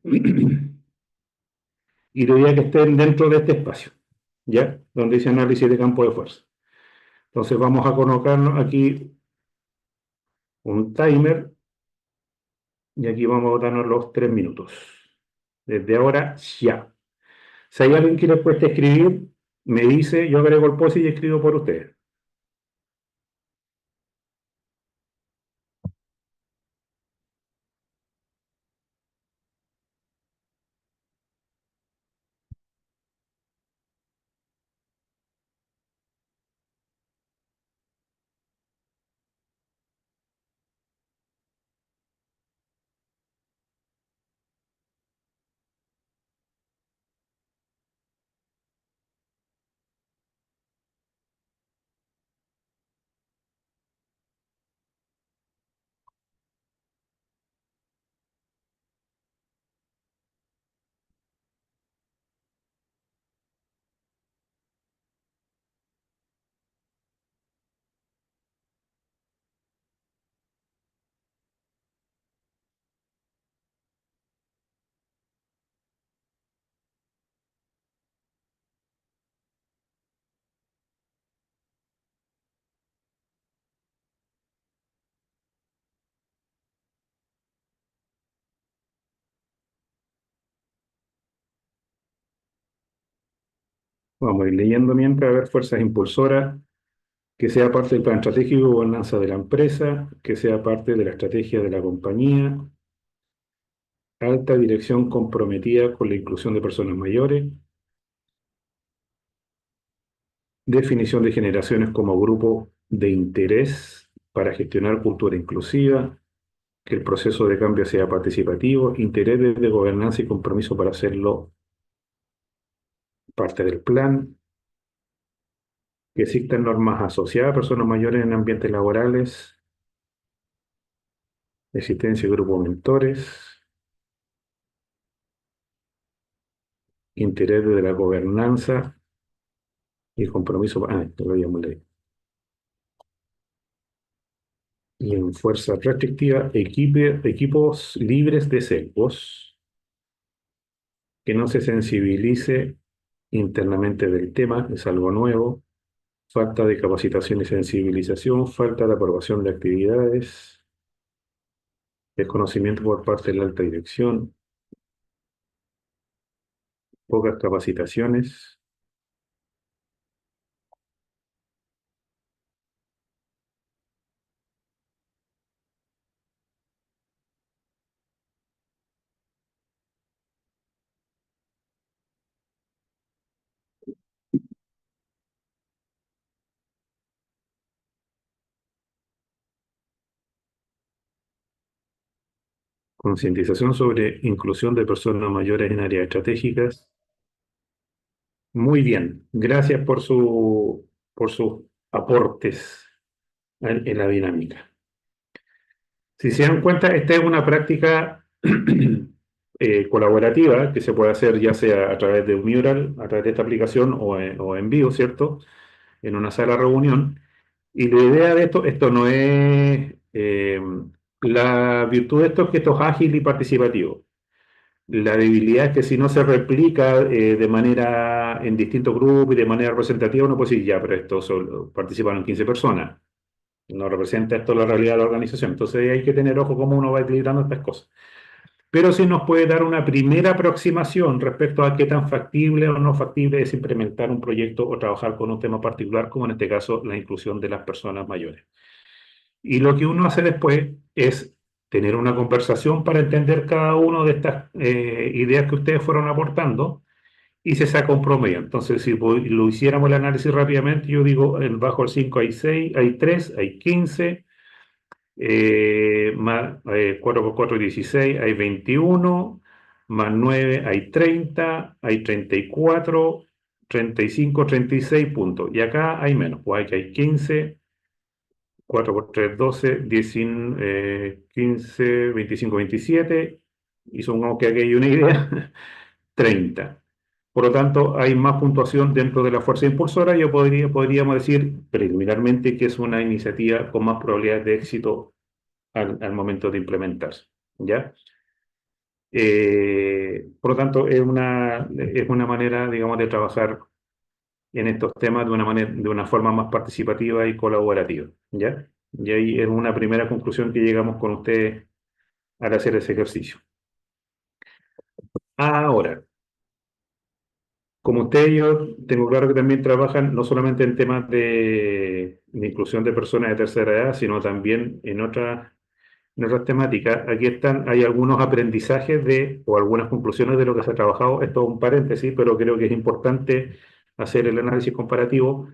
Y la idea es que estén dentro de este espacio, ¿ya? Donde dice análisis de campo de fuerza. Entonces vamos a colocarnos aquí un timer Y aquí vamos a botarnos los 3 minutos. Desde ahora, ya. Si hay alguien que les cueste escribir, me dice, yo agrego el post y escribo por ustedes. Vamos a ir leyendo mientras, a ver, fuerzas impulsoras, que sea parte del plan estratégico y gobernanza de la empresa, que sea parte de la estrategia de la compañía, alta dirección comprometida con la inclusión de personas mayores, definición de generaciones como grupo de interés para gestionar cultura inclusiva, que el proceso de cambio sea participativo, interés de gobernanza y compromiso para hacerlo parte del plan, que existan normas asociadas a personas mayores en ambientes laborales, existencia de grupos mentores, interés de la gobernanza y compromiso. Esto lo habíamos leído. Y en fuerza restrictiva, equipos libres de sesgos, que no se sensibilice internamente del tema, es algo nuevo, falta de capacitación y sensibilización, falta de aprobación de actividades, desconocimiento por parte de la alta dirección, pocas capacitaciones, concientización sobre inclusión de personas mayores en áreas estratégicas. Muy bien, gracias por sus aportes en la dinámica. Si se dan cuenta, esta es una práctica colaborativa que se puede hacer ya sea a través de un mural, a través de esta aplicación o en vivo, ¿cierto? En una sala de reunión. Y la idea de esto no es, la virtud de esto es que esto es ágil y participativo. La debilidad es que si no se replica de manera en distintos grupos y de manera representativa, uno puede decir, ya, pero esto solo participaron 15 personas. No representa esto la realidad de la organización. Entonces hay que tener ojo cómo uno va equilibrando estas cosas. Pero sí nos puede dar una primera aproximación respecto a qué tan factible o no factible es implementar un proyecto o trabajar con un tema particular, como en este caso la inclusión de las personas mayores. Y lo que uno hace después es tener una conversación para entender cada una de estas ideas que ustedes fueron aportando y se saca un promedio. Entonces, si lo hiciéramos el análisis rápidamente, yo digo, bajo el 5 hay 6, hay 3, hay 15, más 4 por 4 16, hay 21, más 9 hay 30, hay 34, 35, 36 puntos. Y acá hay menos, pues hay 15, 4 por 3, 12, 15, 25, 27, y supongamos que aquí hay una idea, 30. Por lo tanto, hay más puntuación dentro de la fuerza impulsora. Podríamos decir preliminarmente que es una iniciativa con más probabilidades de éxito al momento de implementarse. ¿Ya? Por lo tanto, es una manera, digamos, de trabajar en estos temas de una forma más participativa y colaborativa. ¿Ya? Y ahí es una primera conclusión que llegamos con ustedes al hacer ese ejercicio. Ahora, como ustedes, yo tengo claro que también trabajan no solamente en temas de inclusión de personas de tercera edad, sino también en otras temáticas. Aquí están, hay algunos aprendizajes o algunas conclusiones de lo que se ha trabajado. Esto es un paréntesis, pero creo que es importante hacer el análisis comparativo.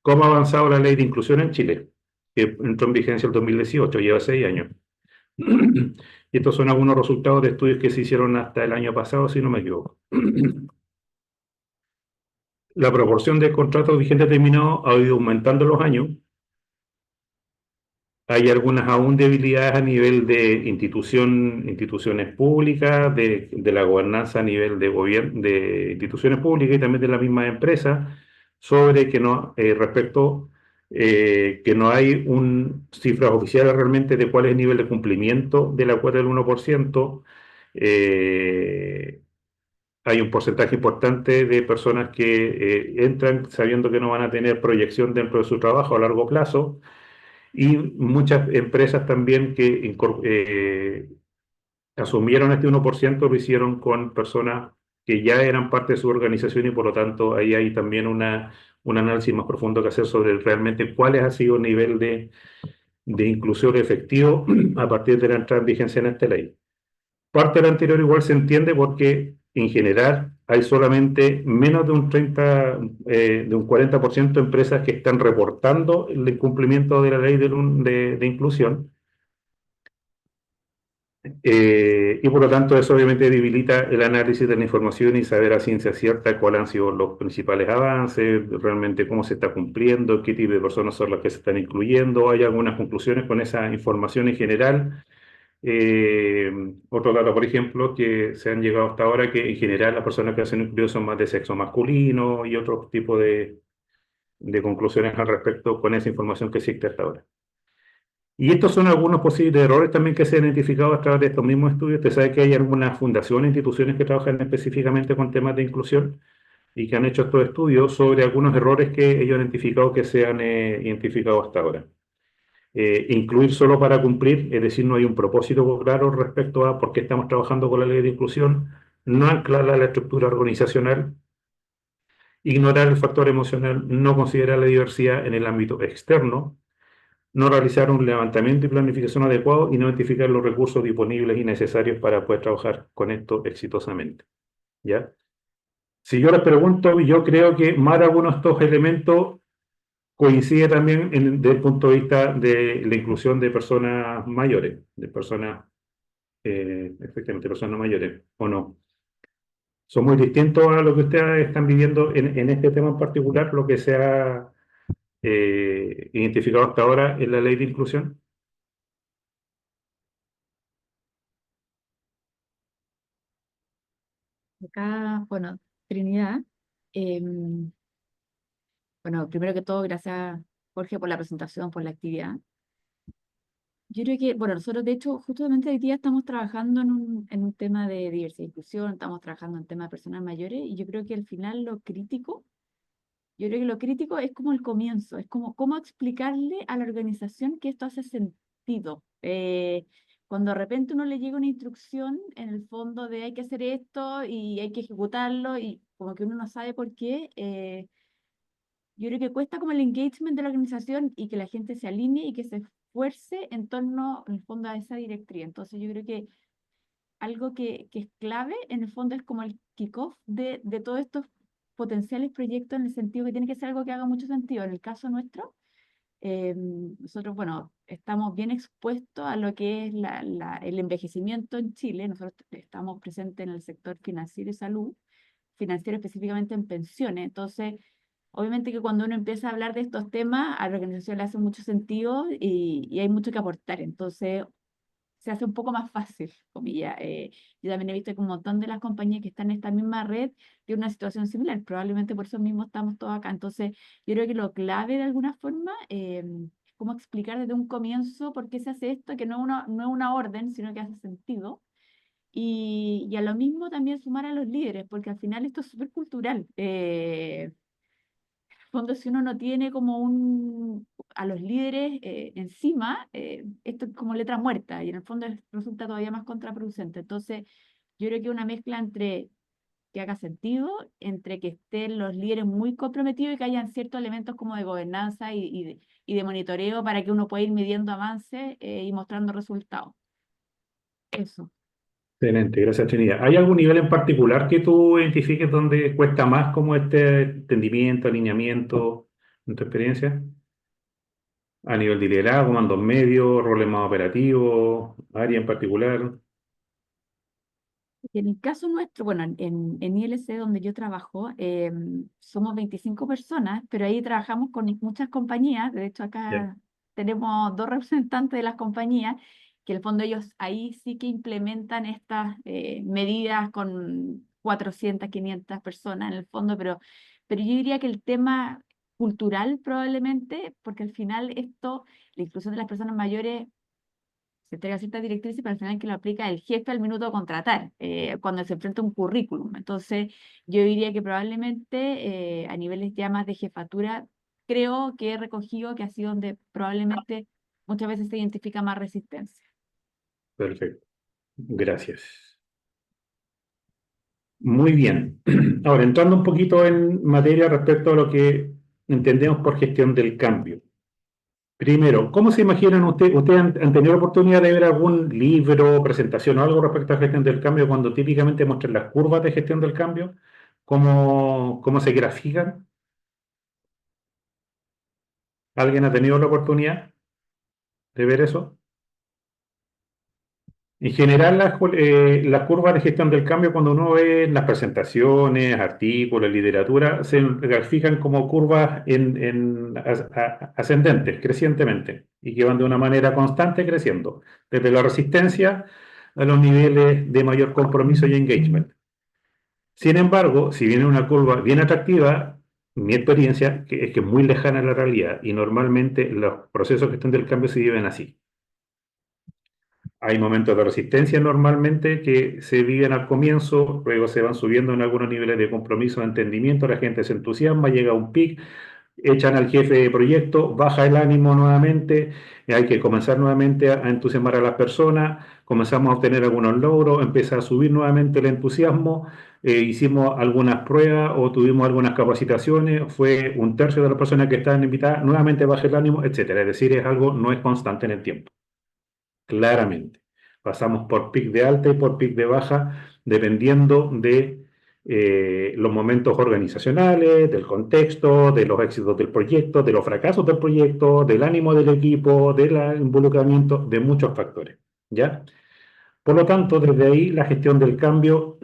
¿Cómo ha avanzado la ley de inclusión en Chile? Que entró en vigencia el 2018, lleva 6 años. Y estos son algunos resultados de estudios que se hicieron hasta el año pasado, si no me equivoco. La proporción de contratos vigentes terminados ha ido aumentando en los años. Hay algunas aún debilidades a nivel de instituciones públicas, de la gobernanza a nivel de gobierno, de instituciones públicas y también de las mismas empresas, sobre que no, respecto que no hay cifras oficiales realmente de cuál es el nivel de cumplimiento de la cuota del 1%. Hay un porcentaje importante de personas que entran sabiendo que no van a tener proyección dentro de su trabajo a largo plazo y muchas empresas también que asumieron este 1% lo hicieron con personas que ya eran parte de su organización y por lo tanto ahí hay también un análisis más profundo que hacer sobre realmente cuál ha sido el nivel de inclusión efectivo a partir de la entrada en vigencia en esta ley. Parte de lo anterior igual se entiende porque en general hay solamente menos de un 40% de empresas que están reportando el incumplimiento de la ley de inclusión. Y por lo tanto eso obviamente debilita el análisis de la información y saber a ciencia cierta cuáles han sido los principales avances, realmente cómo se está cumpliendo, qué tipo de personas son las que se están incluyendo. Hay algunas conclusiones con esa información en general. Otro dato, por ejemplo, que se han llegado hasta ahora, que en general las personas que hacen incluidos son más de sexo masculino y otro tipo de conclusiones al respecto con esa información que existe hasta ahora. Y estos son algunos posibles errores también que se han identificado a través de estos mismos estudios. Usted sabe que hay algunas fundaciones, instituciones que trabajan específicamente con temas de inclusión y que han hecho estos estudios sobre algunos errores que ellos han identificado que se han identificado hasta ahora. Incluir solo para cumplir, es decir, no hay un propósito claro respecto a por qué estamos trabajando con la ley de inclusión, no anclarla a la estructura organizacional, ignorar el factor emocional, no considerar la diversidad en el ámbito externo, no realizar un levantamiento y planificación adecuado y no identificar los recursos disponibles y necesarios para poder trabajar con esto exitosamente. ¿Ya? Si yo les pregunto, yo creo que más de algunos de estos elementos coincide también desde el punto de vista de la inclusión de personas mayores, de personas, efectivamente, personas mayores, ¿o no? Son muy distintos a lo que ustedes están viviendo en este tema en particular, lo que se ha identificado hasta ahora en la ley de inclusión. Acá, bueno, Trinidad. em, bueno, primero que todo, gracias, Jorge, por la presentación, por la actividad. Yo creo que, bueno, nosotros de hecho, justamente hoy día estamos trabajando en un tema de diversidad e inclusión, estamos trabajando en temas de personas mayores, y yo creo que al final yo creo que lo crítico es como el comienzo, es como cómo explicarle a la organización que esto hace sentido. Cuando de repente uno le llega una instrucción en el fondo de hay que hacer esto y hay que ejecutarlo y como que uno no sabe por qué, yo creo que cuesta como el engagement de la organización y que la gente se alinee y que se esfuerce en torno, en el fondo, a esa directriz. Entonces yo creo que algo que es clave, en el fondo, es como el kickoff de todos estos potenciales proyectos en el sentido que tiene que ser algo que haga mucho sentido. En el caso nuestro, nosotros, bueno, estamos bien expuestos a lo que es el envejecimiento en Chile. Nosotros estamos presentes en el sector financiero y salud, financiero específicamente en pensiones. Entonces, obviamente que cuando uno empieza a hablar de estos temas, a la organización le hace mucho sentido y hay mucho que aportar. Entonces, se hace un poco más fácil, comillas. Yo también he visto que un montón de las compañías que están en esta misma red tienen una situación similar. Probablemente por eso mismo estamos todos acá. Entonces, yo creo que lo clave de alguna forma es cómo explicar desde un comienzo por qué se hace esto, que no es una orden, sino que hace sentido. Y a lo mismo también sumar a los líderes, porque al final esto es súper cultural. fondo, si uno no tiene como a los líderes encima, esto es como letra muerta y en el fondo resulta todavía más contraproducente. Entonces, yo creo que una mezcla entre que haga sentido, entre que estén los líderes muy comprometidos y que hayan ciertos elementos como de gobernanza y de monitoreo para que uno pueda ir midiendo avances y mostrando resultados. Eso. Excelente, gracias Trinidad. ¿Hay algún nivel en particular que tú identifiques donde cuesta más como este entendimiento, alineamiento, en tu experiencia? A nivel de liderazgo, mandos medios, roles más operativos, área en particular. En el caso nuestro, bueno, en ILC donde yo trabajo, somos 25 personas, pero ahí trabajamos con muchas compañías. De hecho, Ya. acá tenemos 2 representantes de las compañías, que en el fondo ellos ahí sí que implementan estas medidas con 400, 500 personas en el fondo, pero yo diría que el tema cultural probablemente, porque al final esto, la inclusión de las personas mayores se entrega ciertas directrices, pero al final que lo aplica el jefe al minuto de contratar, cuando se enfrenta a un currículum. Entonces, yo diría que probablemente a niveles ya más de jefatura, creo que he recogido que ha sido donde probablemente muchas veces se identifica más resistencia. Perfecto, gracias. Muy bien. Ahora, entrando un poquito en materia respecto a lo que entendemos por gestión del cambio. Primero, ¿cómo se imaginan ustedes han tenido la oportunidad de ver algún libro, presentación o algo respecto a gestión del cambio cuando típicamente muestran las curvas de gestión del cambio? ¿Cómo se grafican? ¿Alguien ha tenido la oportunidad de ver eso? En general, las curvas de gestión del cambio, cuando uno ve las presentaciones, artículos, literatura, se grafican como curvas ascendentes, crecientemente, y que van de una manera constante creciendo, desde la resistencia a los niveles de mayor compromiso y engagement. Sin embargo, si viene una curva bien atractiva, mi experiencia es que es muy lejana a la realidad, y normalmente los procesos de gestión del cambio se viven así. Hay momentos de resistencia normalmente que se viven al comienzo, luego se van subiendo en algunos niveles de compromiso, de entendimiento, la gente se entusiasma, llega a un pic, echan al jefe de proyecto, baja el ánimo nuevamente, hay que comenzar nuevamente a entusiasmar a las personas, comenzamos a obtener algunos logros, empieza a subir nuevamente el entusiasmo, hicimos algunas pruebas o tuvimos algunas capacitaciones, fue un tercio de las personas que estaban invitadas, nuevamente baja el ánimo, etcétera. Es decir, es algo, no es constante en el tiempo. Claramente. Pasamos por pic de alta y por pic de baja, dependiendo de los momentos organizacionales, del contexto, de los éxitos del proyecto, de los fracasos del proyecto, del ánimo del equipo, del involucramiento, de muchos factores. ¿Ya? Por lo tanto, desde ahí la gestión del cambio,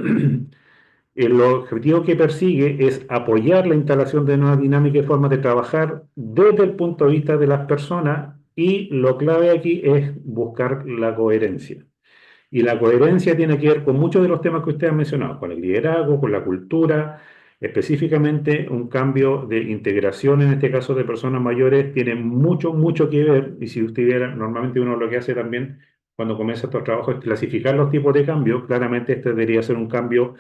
el objetivo que persigue es apoyar la instalación de nuevas dinámicas y formas de trabajar desde el punto de vista de las personas y lo clave aquí es buscar la coherencia. Y la coherencia tiene que ver con muchos de los temas que usted ha mencionado, con el liderazgo, con la cultura, específicamente un cambio de integración, en este caso de personas mayores, tiene mucho, mucho que ver. Y si usted viera, normalmente uno lo que hace también cuando comienza estos trabajos es clasificar los tipos de cambios. Claramente este debería ser un cambio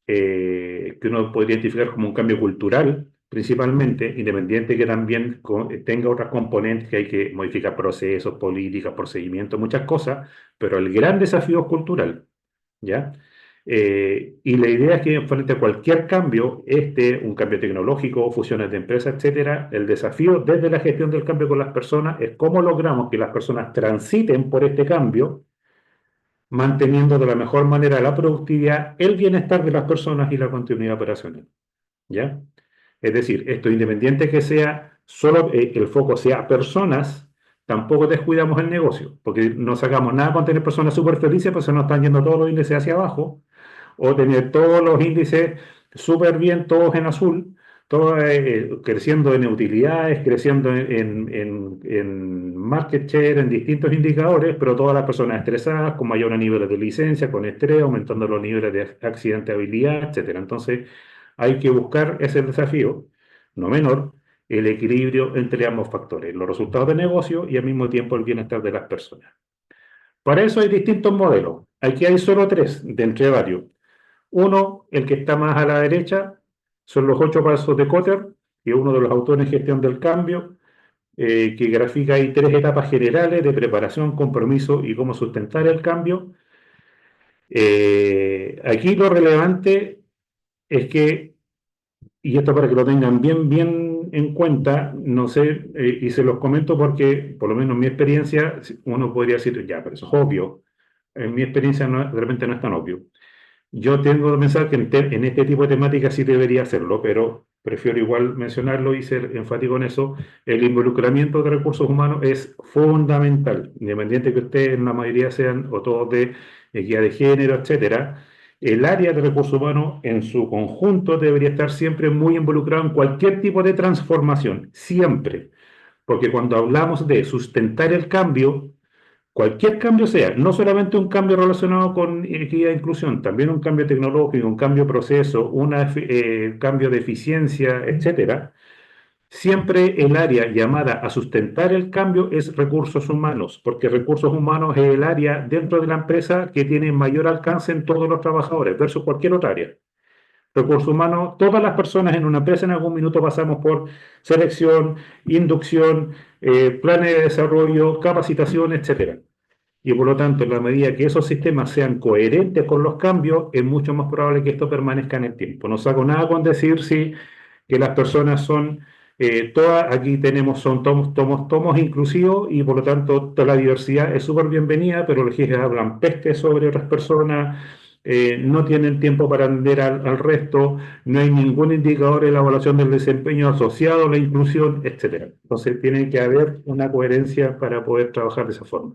que uno podría identificar como un cambio cultural, principalmente, independiente que también tenga otras componentes que hay que modificar procesos, políticas, procedimientos, muchas cosas, pero el gran desafío es cultural, ¿ya? Y la idea es que frente a cualquier cambio, un cambio tecnológico, fusiones de empresas, etcétera, el desafío desde la gestión del cambio con las personas es cómo logramos que las personas transiten por este cambio manteniendo de la mejor manera la productividad, el bienestar de las personas y la continuidad operacional. ¿Ya? Es decir, esto independiente que sea solo el foco sea personas, tampoco descuidamos el negocio, porque no sacamos nada con tener personas súper felices, pues se nos están yendo todos los índices hacia abajo, o tener todos los índices súper bien, todos en azul, todo creciendo en utilidades, creciendo en market share, en distintos indicadores, pero todas las personas estresadas, con mayores niveles de licencia, con estrés, aumentando los niveles de accidentabilidad, etcétera. Entonces, hay que buscar ese desafío, no menor, el equilibrio entre ambos factores, los resultados de negocio y al mismo tiempo el bienestar de las personas. Para eso hay distintos modelos. Aquí hay solo tres de entre varios. Uno, el que está más a la derecha, son los 8 pasos de Kotter, que es uno de los autores en gestión del cambio, que grafica ahí 3 etapas generales de preparación, compromiso y cómo sustentar el cambio. Aquí lo relevante es que, y esto para que lo tengan bien en cuenta, no sé, y se los comento porque, por lo menos en mi experiencia, uno podría decir, ya, pero eso es obvio. En mi experiencia de repente no es tan obvio. Yo tengo que pensar que en este tipo de temáticas sí debería hacerlo, pero prefiero igual mencionarlo y ser enfático en eso. El involucramiento de recursos humanos es fundamental, independiente que ustedes en la mayoría sean o todos de equidad de género, etcétera. El área de recursos humanos en su conjunto debería estar siempre muy involucrado en cualquier tipo de transformación, siempre. Porque cuando hablamos de sustentar el cambio, cualquier cambio sea, no solamente un cambio relacionado con equidad e inclusión, también un cambio tecnológico, un cambio de proceso, un cambio de eficiencia, etcétera. Siempre el área llamada a sustentar el cambio es recursos humanos, porque recursos humanos es el área dentro de la empresa que tiene mayor alcance en todos los trabajadores versus cualquier otra área. Recursos humanos, todas las personas en una empresa en algún minuto pasamos por selección, inducción, planes de desarrollo, capacitación, etcétera. Y por lo tanto, en la medida que esos sistemas sean coherentes con los cambios, es mucho más probable que esto permanezca en el tiempo. No saco nada con decir si que las personas son todas, aquí tenemos, son tomos inclusivos y por lo tanto toda la diversidad es súper bienvenida, pero los que hablan peste sobre otras personas, no tienen tiempo para atender al resto, no hay ningún indicador en la evaluación del desempeño asociado a la inclusión, etcétera. Entonces tiene que haber una coherencia para poder trabajar de esa forma.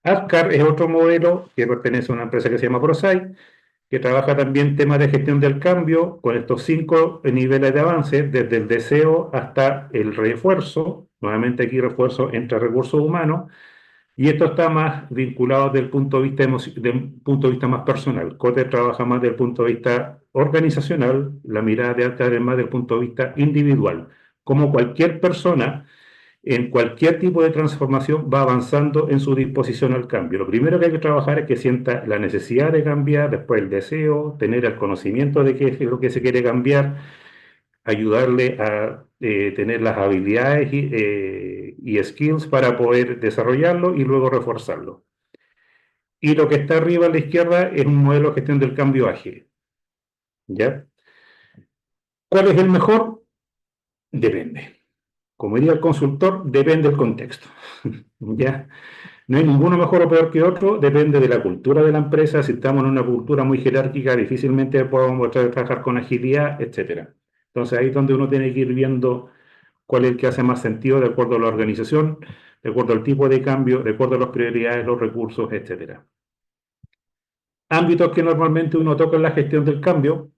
APCAR es otro modelo que pertenece a una empresa que se llama ProSci, que trabaja también temas de gestión del cambio con estos 5 niveles de avance, desde el deseo hasta el refuerzo. Nuevamente aquí refuerzo entre recursos humanos, y esto está más vinculado desde el punto de vista, del punto de vista más personal. COTE trabaja más desde el punto de vista organizacional, la mirada de APCAR es más desde el punto de vista individual. Como cualquier persona en cualquier tipo de transformación va avanzando en su disposición al cambio. Lo primero que hay que trabajar es que sienta la necesidad de cambiar, después el deseo, tener el conocimiento de qué es lo que se quiere cambiar, ayudarle a tener las habilidades y skills para poder desarrollarlo y luego reforzarlo. Y lo que está arriba a la izquierda es un modelo de gestión del cambio ágil. ¿Ya? ¿Cuál es el mejor? Depende. Como diría el consultor, depende del contexto. ¿Ya? No hay ninguno mejor o peor que otro, depende de la cultura de la empresa. Si estamos en una cultura muy jerárquica, difícilmente podemos trabajar con agilidad, etc. Entonces ahí es donde uno tiene que ir viendo cuál es el que hace más sentido de acuerdo a la organización, de acuerdo al tipo de cambio, de acuerdo a las prioridades, los recursos, etc. Ámbitos que normalmente uno toca en la gestión del cambio: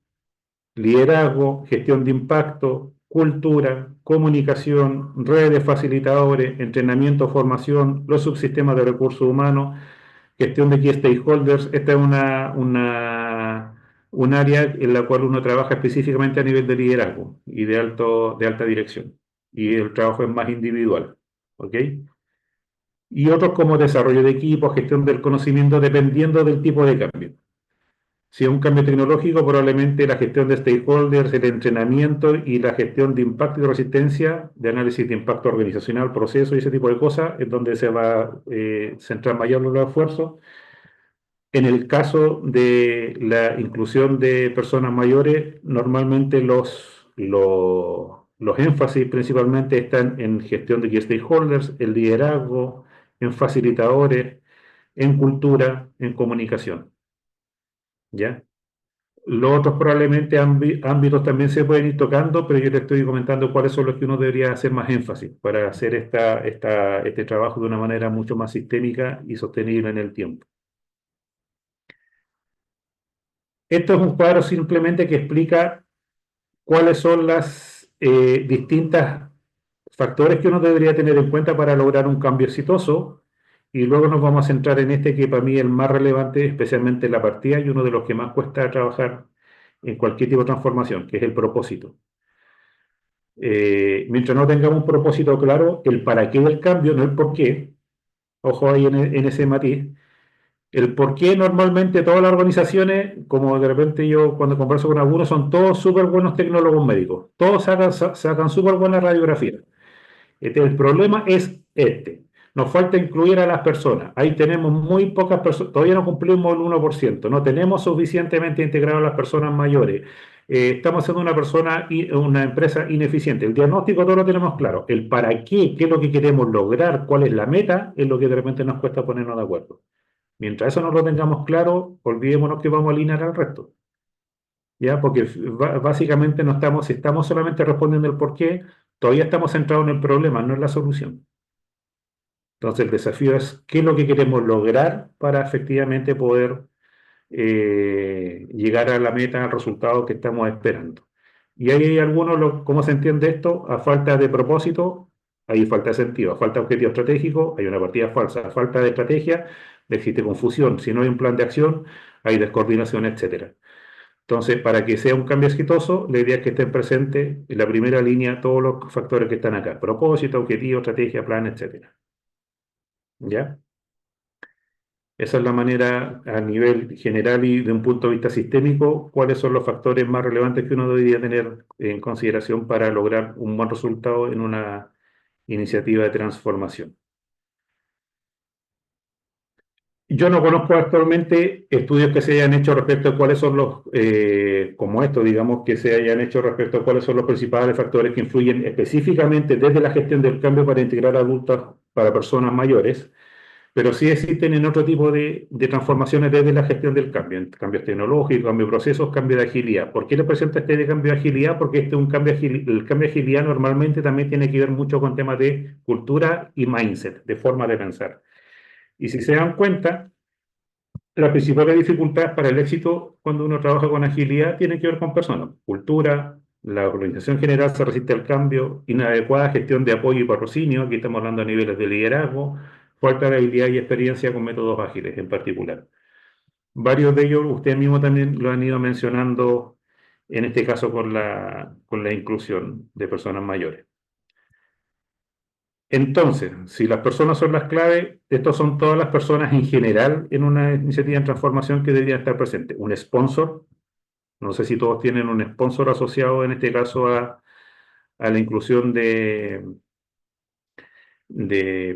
liderazgo, gestión de impacto, cultura, comunicación, redes de facilitadores, entrenamiento, formación, los subsistemas de recursos humanos, gestión de key stakeholders. Esta es un área en la cual uno trabaja específicamente a nivel de liderazgo y de alta dirección. Y el trabajo es más individual. ¿Ok? Y otros como desarrollo de equipo, gestión del conocimiento, dependiendo del tipo de cambio. Si es un cambio tecnológico, probablemente la gestión de stakeholders, el entrenamiento y la gestión de impacto y resistencia, de análisis de impacto organizacional, proceso y ese tipo de cosas, es donde se va a centrar mayor los esfuerzos. En el caso de la inclusión de personas mayores, normalmente los énfasis principalmente están en gestión de key stakeholders, en liderazgo, en facilitadores, en cultura, en comunicación. ¿Ya? Los otros probablemente ámbitos también se pueden ir tocando, pero yo le estoy comentando cuáles son los que uno debería hacer más énfasis para hacer este trabajo de una manera mucho más sistémica y sostenible en el tiempo. Esto es un cuadro simplemente que explica cuáles son las distintas factores que uno debería tener en cuenta para lograr un cambio exitoso. Y luego nos vamos a centrar en este que para mí es el más relevante, especialmente en la partida y uno de los que más cuesta trabajar en cualquier tipo de transformación, que es el propósito. Mientras no tengamos un propósito claro, el para qué del cambio, no el por qué, ojo ahí en ese matiz, El por qué normalmente todas las organizaciones, como de repente yo cuando converso con algunos, son todos súper buenos tecnólogos médicos. Todos sacan súper buena radiografía. El problema es este. Nos falta incluir a las personas. Ahí tenemos muy pocas personas. Todavía no cumplimos el 1%. No tenemos suficientemente integrado a las personas mayores. Estamos siendo una empresa ineficiente. El diagnóstico todo lo tenemos claro. El para qué es lo que queremos lograr, cuál es la meta, es lo que de repente nos cuesta ponernos de acuerdo. Mientras eso no lo tengamos claro, olvidémonos que vamos a alinear al resto. ¿Ya? Porque básicamente no estamos, si estamos solamente respondiendo el por qué, todavía estamos centrados en el problema, no en la solución. Entonces el desafío es qué es lo que queremos lograr para efectivamente poder llegar a la meta, al resultado que estamos esperando. Y ahí hay algunos, ¿cómo se entiende esto? A falta de propósito, hay falta de sentido. A falta de objetivo estratégico, hay una partida falsa. A falta de estrategia, existe confusión. Si no hay un plan de acción, hay descoordinación, etcétera. Entonces, para que sea un cambio exitoso, la idea es que estén presentes en la primera línea todos los factores que están acá: propósito, objetivo, estrategia, plan, etcétera. ¿Ya? Esa es la manera a nivel general y de un punto de vista sistémico, cuáles son los factores más relevantes que uno debería tener en consideración para lograr un buen resultado en una iniciativa de transformación. Yo no conozco actualmente estudios que se hayan hecho respecto a cuáles son como esto, digamos, que se hayan hecho respecto a cuáles son los principales factores que influyen específicamente desde la gestión del cambio para integrar adultos para personas mayores. Pero sí existen en otro tipo de transformaciones desde la gestión del cambio, en cambios tecnológicos, cambio de procesos, cambio de agilidad. ¿Por qué le presento este de cambio de agilidad? Porque este es un el cambio de agilidad normalmente también tiene que ver mucho con temas de cultura y mindset, de forma de pensar. Y si se dan cuenta, las principales dificultades para el éxito cuando uno trabaja con agilidad tienen que ver con personas, cultura, la organización general se resiste al cambio, inadecuada gestión de apoyo y patrocinio, aquí estamos hablando a niveles de liderazgo, falta de habilidad y experiencia con métodos ágiles en particular. Varios de ellos, ustedes mismos también lo han ido mencionando, en este caso con la inclusión de personas mayores. Entonces, si las personas son las claves, estos son todas las personas en general en una iniciativa de transformación que deberían estar presentes. Un sponsor, no sé si todos tienen un sponsor asociado en este caso a la inclusión de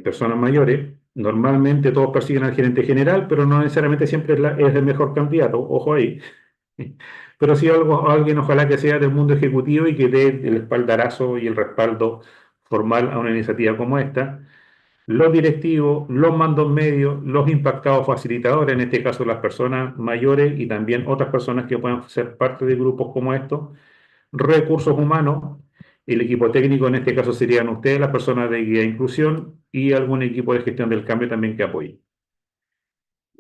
personas mayores. Normalmente todos persiguen al gerente general, pero no necesariamente siempre es el mejor candidato, ojo ahí. Pero sí alguien ojalá que sea del mundo ejecutivo y que dé el espaldarazo y el respaldo formal a una iniciativa como esta. Los directivos, los mandos medios, los impactados facilitadores, en este caso las personas mayores y también otras personas que puedan ser parte de grupos como estos, recursos humanos, el equipo técnico en este caso serían ustedes, las personas de guía e inclusión y algún equipo de gestión del cambio también que apoye.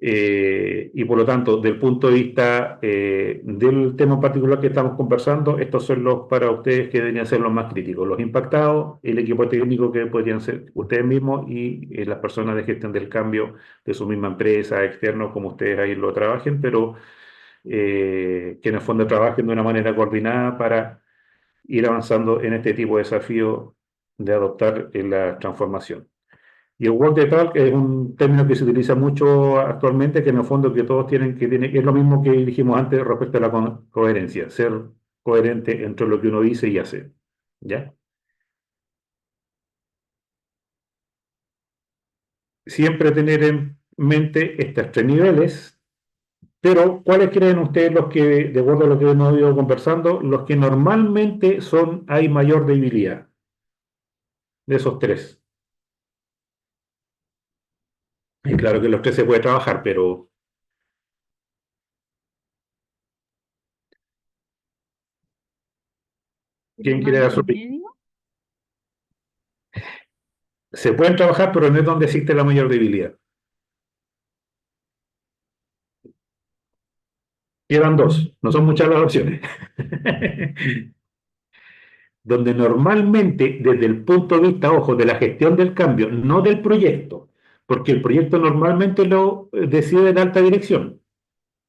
Y por lo tanto, del punto de vista del tema en particular que estamos conversando, estos son los para ustedes que deberían ser los más críticos: los impactados, el equipo técnico que podrían ser ustedes mismos y las personas de gestión del cambio de su misma empresa, externos, como ustedes ahí lo trabajen, pero que en el fondo trabajen de una manera coordinada para ir avanzando en este tipo de desafío de adoptar la transformación. Y el Work the Talk es un término que se utiliza mucho actualmente, que en el fondo que todos es lo mismo que dijimos antes respecto a la coherencia, ser coherente entre lo que uno dice y hace. ¿Ya? Siempre tener en mente estos tres niveles, pero ¿cuáles creen ustedes los que, de acuerdo a lo que hemos ido conversando, los que normalmente hay mayor debilidad de esos tres? Y claro que los tres se puede trabajar, pero ¿quién quiere dar su opinión? Medio. Se pueden trabajar, pero no es donde existe la mayor debilidad. Quedan dos, no son muchas las opciones. Donde normalmente, desde el punto de vista, ojo, de la gestión del cambio, no del proyecto, porque el proyecto normalmente lo decide la alta dirección.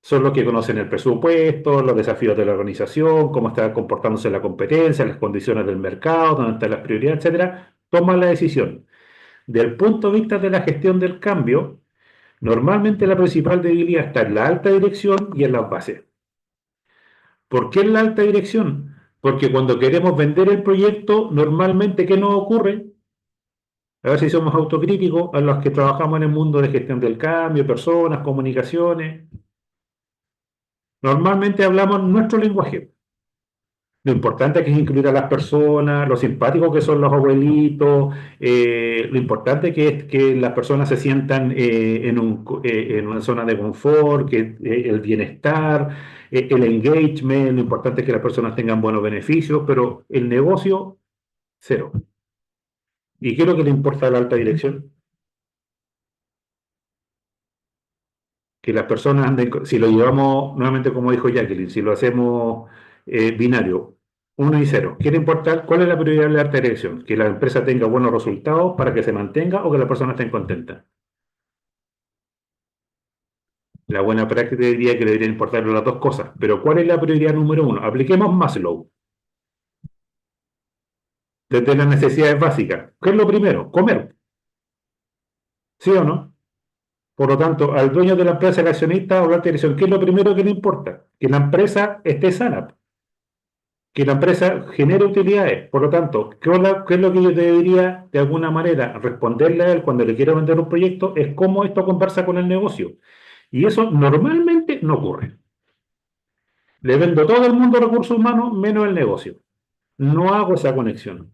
Son los que conocen el presupuesto, los desafíos de la organización, cómo está comportándose la competencia, las condiciones del mercado, dónde están las prioridades, etcétera. Toman la decisión. Del punto de vista de la gestión del cambio, Normalmente la principal debilidad está en la alta dirección y en las bases. ¿Por qué en la alta dirección? Porque cuando queremos vender el proyecto, normalmente, ¿qué nos ocurre? A ver si somos autocríticos a los que trabajamos en el mundo de gestión del cambio, personas, comunicaciones. Normalmente hablamos nuestro lenguaje. Lo importante que es incluir a las personas, lo simpáticos que son los abuelitos, lo importante que es que las personas se sientan en una zona de confort, que el bienestar, el engagement, lo importante es que las personas tengan buenos beneficios, pero el negocio, cero. ¿Y qué es lo que le importa a la alta dirección? Que las personas anden, si lo llevamos nuevamente como dijo Jacqueline, si lo hacemos binario, 1 y 0, ¿qué le importa? ¿Cuál es la prioridad de la alta dirección? Que la empresa tenga buenos resultados para que se mantenga o que la persona esté contenta. La buena práctica diría que le deberían importar las dos cosas, pero ¿cuál es la prioridad número 1? Apliquemos Maslow, desde las necesidades básicas. ¿Qué es lo primero? Comer, ¿sí o no? Por lo tanto, al dueño de la empresa, el accionista o la alta dirección, ¿qué es lo primero que le importa? Que la empresa esté sana, que la empresa genere utilidades. Por lo tanto, ¿qué es lo que yo debería de alguna manera responderle a él cuando le quiero vender un proyecto? Es cómo esto conversa con el negocio. Y eso normalmente no ocurre. Le vendo todo el mundo recursos humanos menos el negocio. No hago esa conexión.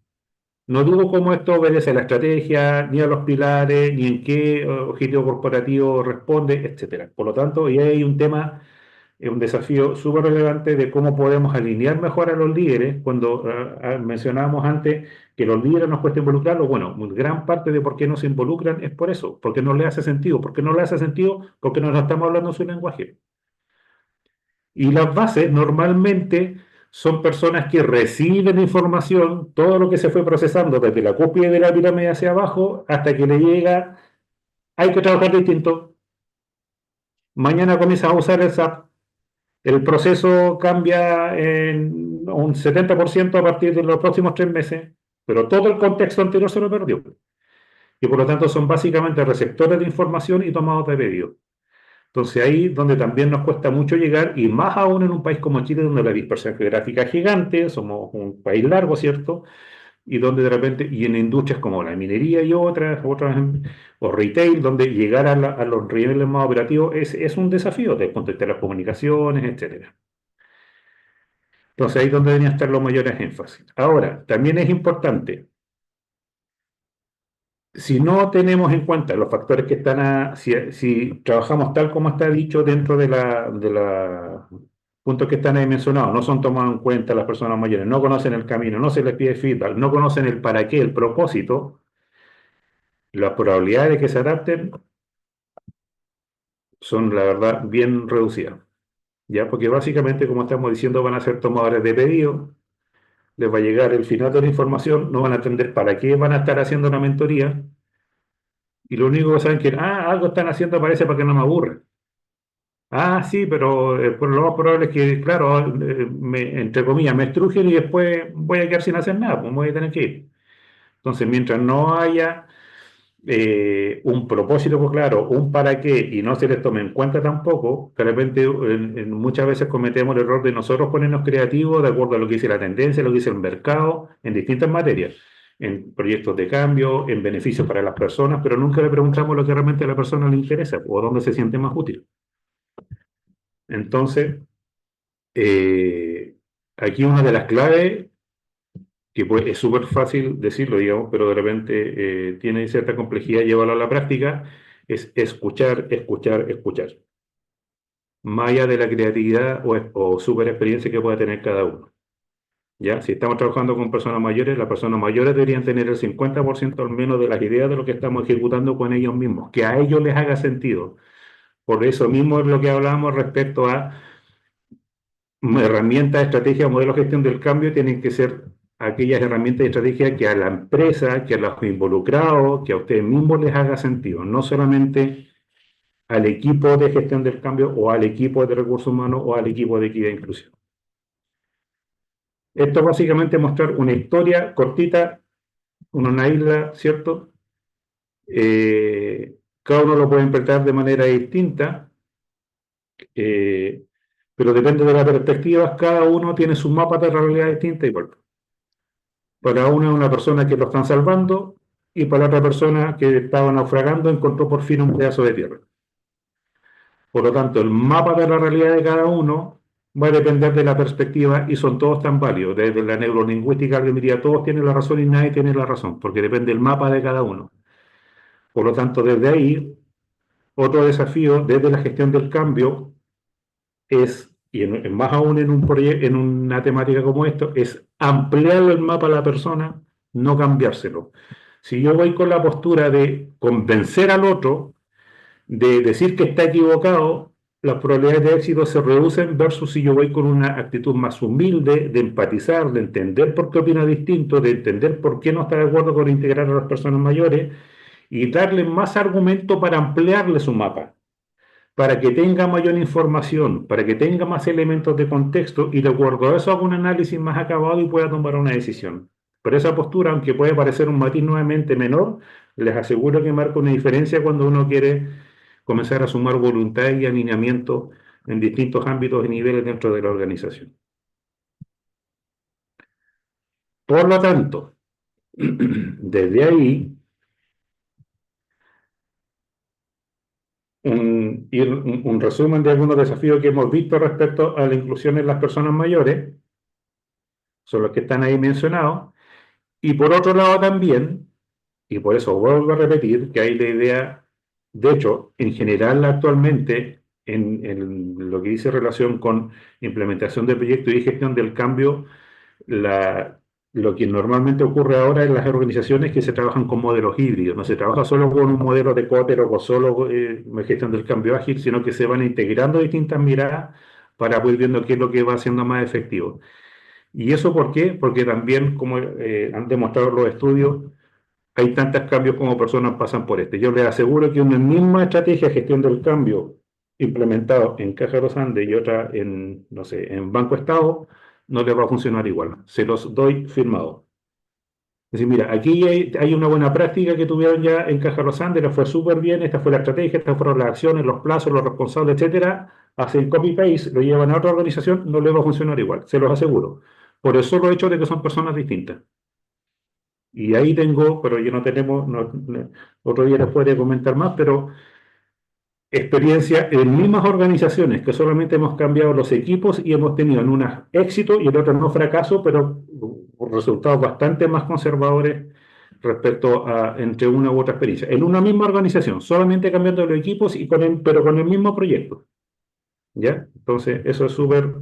No digo cómo esto obedece a la estrategia, ni a los pilares, ni en qué objetivo corporativo responde, etcétera. Por lo tanto, ahí hay un tema, un desafío súper relevante de cómo podemos alinear mejor a los líderes. Cuando mencionábamos antes que los líderes nos cuesta involucrarlos, bueno, gran parte de por qué no se involucran es por eso, porque no le hace sentido. ¿Por qué no le hace sentido? Porque no estamos hablando su lenguaje. Y las bases normalmente son personas que reciben información, todo lo que se fue procesando desde la cúspide de la pirámide hacia abajo hasta que le llega, hay que trabajar distinto. Mañana comienzas a usar el SAP, el proceso cambia en un 70% a partir de los próximos 3 meses, pero todo el contexto anterior se lo perdió. Y por lo tanto son básicamente receptores de información y tomados de pedido. Entonces ahí donde también nos cuesta mucho llegar, y más aún en un país como Chile, donde la dispersión geográfica es gigante, somos un país largo, ¿cierto? Y donde de repente, y en industrias como la minería y otras o retail, donde llegar a los niveles más operativos es un desafío desde el punto de vista de las comunicaciones, etcétera. Entonces ahí es donde deberían estar los mayores énfasis. Ahora, también es importante, si no tenemos en cuenta los factores que están, si trabajamos tal como está dicho dentro de la puntos que están ahí mencionados, no son tomados en cuenta las personas mayores, no conocen el camino, no se les pide feedback, no conocen el para qué, el propósito, las probabilidades de que se adapten son, la verdad, bien reducidas. ¿Ya? Porque básicamente, como estamos diciendo, van a ser tomadores de pedido, les va a llegar el final de la información, no van a entender para qué van a estar haciendo una mentoría, y lo único que saben que, algo están haciendo parece para que no me aburre. Sí, pero por lo más probable es que, claro, entre comillas, me estrujen y después voy a quedar sin hacer nada, pues me voy a tener que ir. Entonces, mientras no haya un propósito, pues claro, un para qué, y no se les tome en cuenta tampoco, de repente muchas veces cometemos el error de nosotros ponernos creativos de acuerdo a lo que dice la tendencia, lo que dice el mercado, en distintas materias, en proyectos de cambio, en beneficios para las personas, pero nunca le preguntamos lo que realmente a la persona le interesa o dónde se siente más útil. Entonces, aquí una de las claves, que pues, es súper fácil decirlo, digamos, pero de repente tiene cierta complejidad llevarlo a la práctica, es escuchar, escuchar, escuchar. Más allá de la creatividad o super experiencia que pueda tener cada uno. ¿Ya? Si estamos trabajando con personas mayores, las personas mayores deberían tener el 50% al menos de las ideas de lo que estamos ejecutando con ellos mismos, que a ellos les haga sentido. Por eso mismo es lo que hablamos respecto a herramientas, estrategias, modelos de gestión del cambio tienen que ser aquellas herramientas y estrategias que a la empresa, que a los involucrados, que a ustedes mismos les haga sentido, no solamente al equipo de gestión del cambio o al equipo de recursos humanos o al equipo de equidad e inclusión. Esto es básicamente mostrar una historia cortita, una isla, ¿cierto? Cada uno lo puede interpretar de manera distinta, pero depende de las perspectivas, cada uno tiene su mapa de realidad distinta igual. Para uno es una persona que lo están salvando y para la otra persona que estaba naufragando encontró por fin un pedazo de tierra. Por lo tanto, el mapa de la realidad de cada uno va a depender de la perspectiva y son todos tan válidos. Desde la neurolingüística alguien diría todos tienen la razón y nadie tiene la razón, porque depende del mapa de cada uno. Por lo tanto, desde ahí, otro desafío desde la gestión del cambio es, más aún en en una temática como esto, es ampliar el mapa a la persona, no cambiárselo. Si yo voy con la postura de convencer al otro, de decir que está equivocado, las probabilidades de éxito se reducen versus si yo voy con una actitud más humilde, de empatizar, de entender por qué opina distinto, de entender por qué no está de acuerdo con integrar a las personas mayores y darle más argumento para ampliarle su mapa, para que tenga mayor información, para que tenga más elementos de contexto y de acuerdo a eso haga un análisis más acabado y pueda tomar una decisión. Pero esa postura, aunque puede parecer un matiz nuevamente menor, les aseguro que marca una diferencia cuando uno quiere comenzar a sumar voluntad y alineamiento en distintos ámbitos y niveles dentro de la organización. Por lo tanto, desde ahí, un resumen de algunos desafíos que hemos visto respecto a la inclusión en las personas mayores, son los que están ahí mencionados, y por otro lado también, y por eso vuelvo a repetir, que hay la idea, de hecho, en general actualmente, en lo que dice relación con implementación de proyectos y gestión del cambio, lo que normalmente ocurre ahora en las organizaciones es que se trabajan con modelos híbridos, no se trabaja solo con un modelo de Kotter o con solo gestión del cambio ágil, sino que se van integrando distintas miradas para ir viendo qué es lo que va siendo más efectivo. ¿Y eso por qué? Porque también, como han demostrado los estudios, hay tantos cambios como personas pasan por este. Yo les aseguro que una misma estrategia de gestión del cambio implementado en Caja de los Andes y otra en, no sé, en Banco Estado, no les va a funcionar igual. Se los doy firmado. Es decir, mira, aquí hay una buena práctica que tuvieron ya en Caja de los Andes, les fue súper bien, esta fue la estrategia, estas fueron las acciones, los plazos, los responsables, etcétera. Hacen copy-paste, lo llevan a otra organización, no les va a funcionar igual, se los aseguro. Por el solo hecho de que son personas distintas. Y ahí tengo, pero yo no tenemos, otro día les podría comentar más, pero experiencia en mismas organizaciones que solamente hemos cambiado los equipos y hemos tenido en unas éxito y en otras no fracaso, pero resultados bastante más conservadores respecto a entre una u otra experiencia. En una misma organización, solamente cambiando los equipos y pero con el mismo proyecto. ¿Ya? Entonces, eso es súper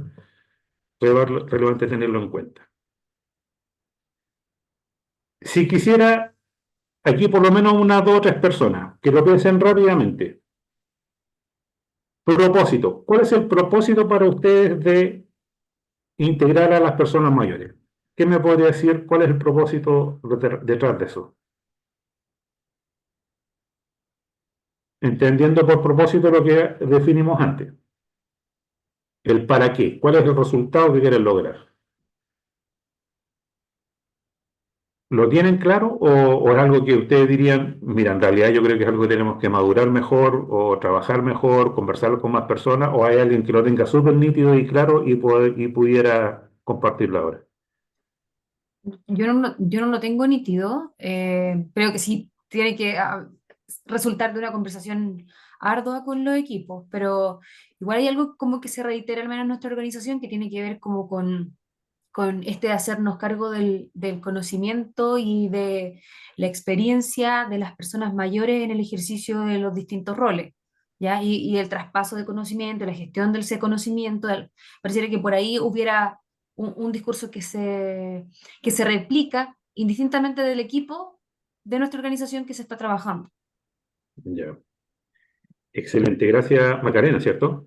relevante tenerlo en cuenta. Si quisiera, aquí por lo menos unas 2 o 3 personas que lo piensen rápidamente. Propósito. ¿Cuál es el propósito para ustedes de integrar a las personas mayores? ¿Qué me podría decir cuál es el propósito detrás de eso? Entendiendo por propósito lo que definimos antes. El para qué. ¿Cuál es el resultado que quieren lograr? ¿Lo tienen claro o es algo que ustedes dirían, mira, en realidad yo creo que es algo que tenemos que madurar mejor o trabajar mejor, conversarlo con más personas o hay alguien que lo tenga súper nítido y claro y pudiera compartirlo ahora? Yo no lo tengo nítido, creo que sí tiene que resultar de una conversación ardua con los equipos, pero igual hay algo como que se reitera al menos en nuestra organización que tiene que ver como con este de hacernos cargo del conocimiento y de la experiencia de las personas mayores en el ejercicio de los distintos roles, ¿ya? Y el traspaso de conocimiento, la gestión del ese conocimiento, pareciera que por ahí hubiera un discurso que se replica indistintamente del equipo de nuestra organización que se está trabajando. Ya. Excelente. Gracias, Macarena, ¿cierto?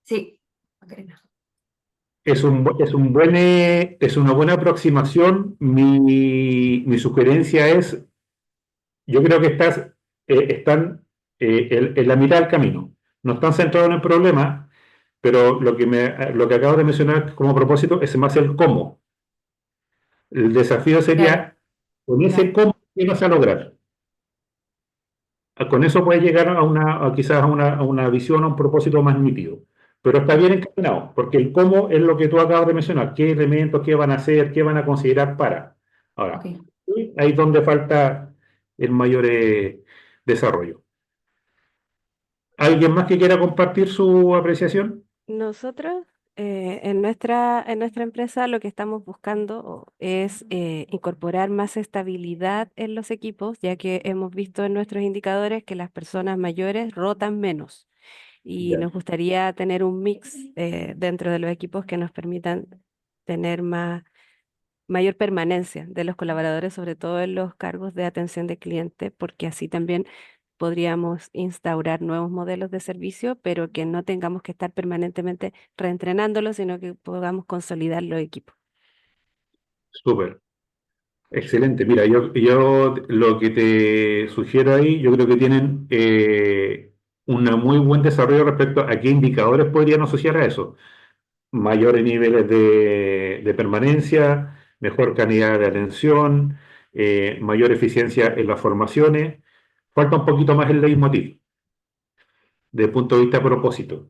Sí, Macarena. Es una buena aproximación. Mi sugerencia es, yo creo que están en la mitad del camino. No están centrados en el problema, pero lo que acabo de mencionar como propósito es más el cómo. El desafío Claro, sería, con ese claro. cómo, ¿qué vas a lograr? con eso puedes llegar quizás a una visión, a un propósito más nítido. Pero está bien encaminado, porque el cómo es lo que tú acabas de mencionar, qué elementos, qué van a hacer, qué van a considerar para. Ahora, Ok. ahí es donde falta el mayor desarrollo. ¿Alguien más que quiera compartir su apreciación? Nosotros en nuestra empresa lo que estamos buscando es incorporar más estabilidad en los equipos, ya que hemos visto en nuestros indicadores que las personas mayores rotan menos y Ya. nos gustaría tener un mix dentro de los equipos que nos permitan tener mayor permanencia de los colaboradores, sobre todo en los cargos de atención de cliente, porque así también podríamos instaurar nuevos modelos de servicio, pero que no tengamos que estar permanentemente reentrenándolos, sino que podamos consolidar los equipos. Súper. Excelente. Mira, yo lo que te sugiero ahí, yo creo que tienen un muy buen desarrollo respecto a qué indicadores podrían asociar a eso. Mayores niveles de permanencia, mejor calidad de atención, mayor eficiencia en las formaciones. Falta un poquito más el leitmotiv, desde el punto de vista propósito.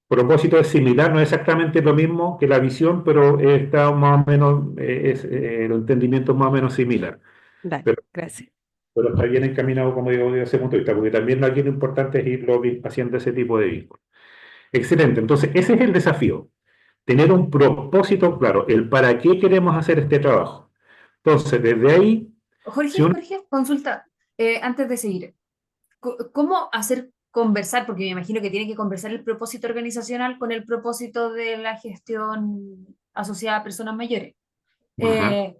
Propósito es similar, no es exactamente lo mismo que la visión, pero está más o menos, el entendimiento es más o menos similar. Dale, Pero, gracias. pero está bien encaminado, como digo, desde ese punto de vista, porque también aquí lo importante es irlo haciendo ese tipo de vínculos. Excelente, entonces ese es el desafío, tener un propósito claro, el para qué queremos hacer este trabajo. Entonces, desde ahí, si uno... Jorge, consulta, antes de seguir. ¿Cómo hacer conversar? Porque me imagino que tiene que conversar el propósito organizacional con el propósito de la gestión asociada a personas mayores. Ajá, Eh,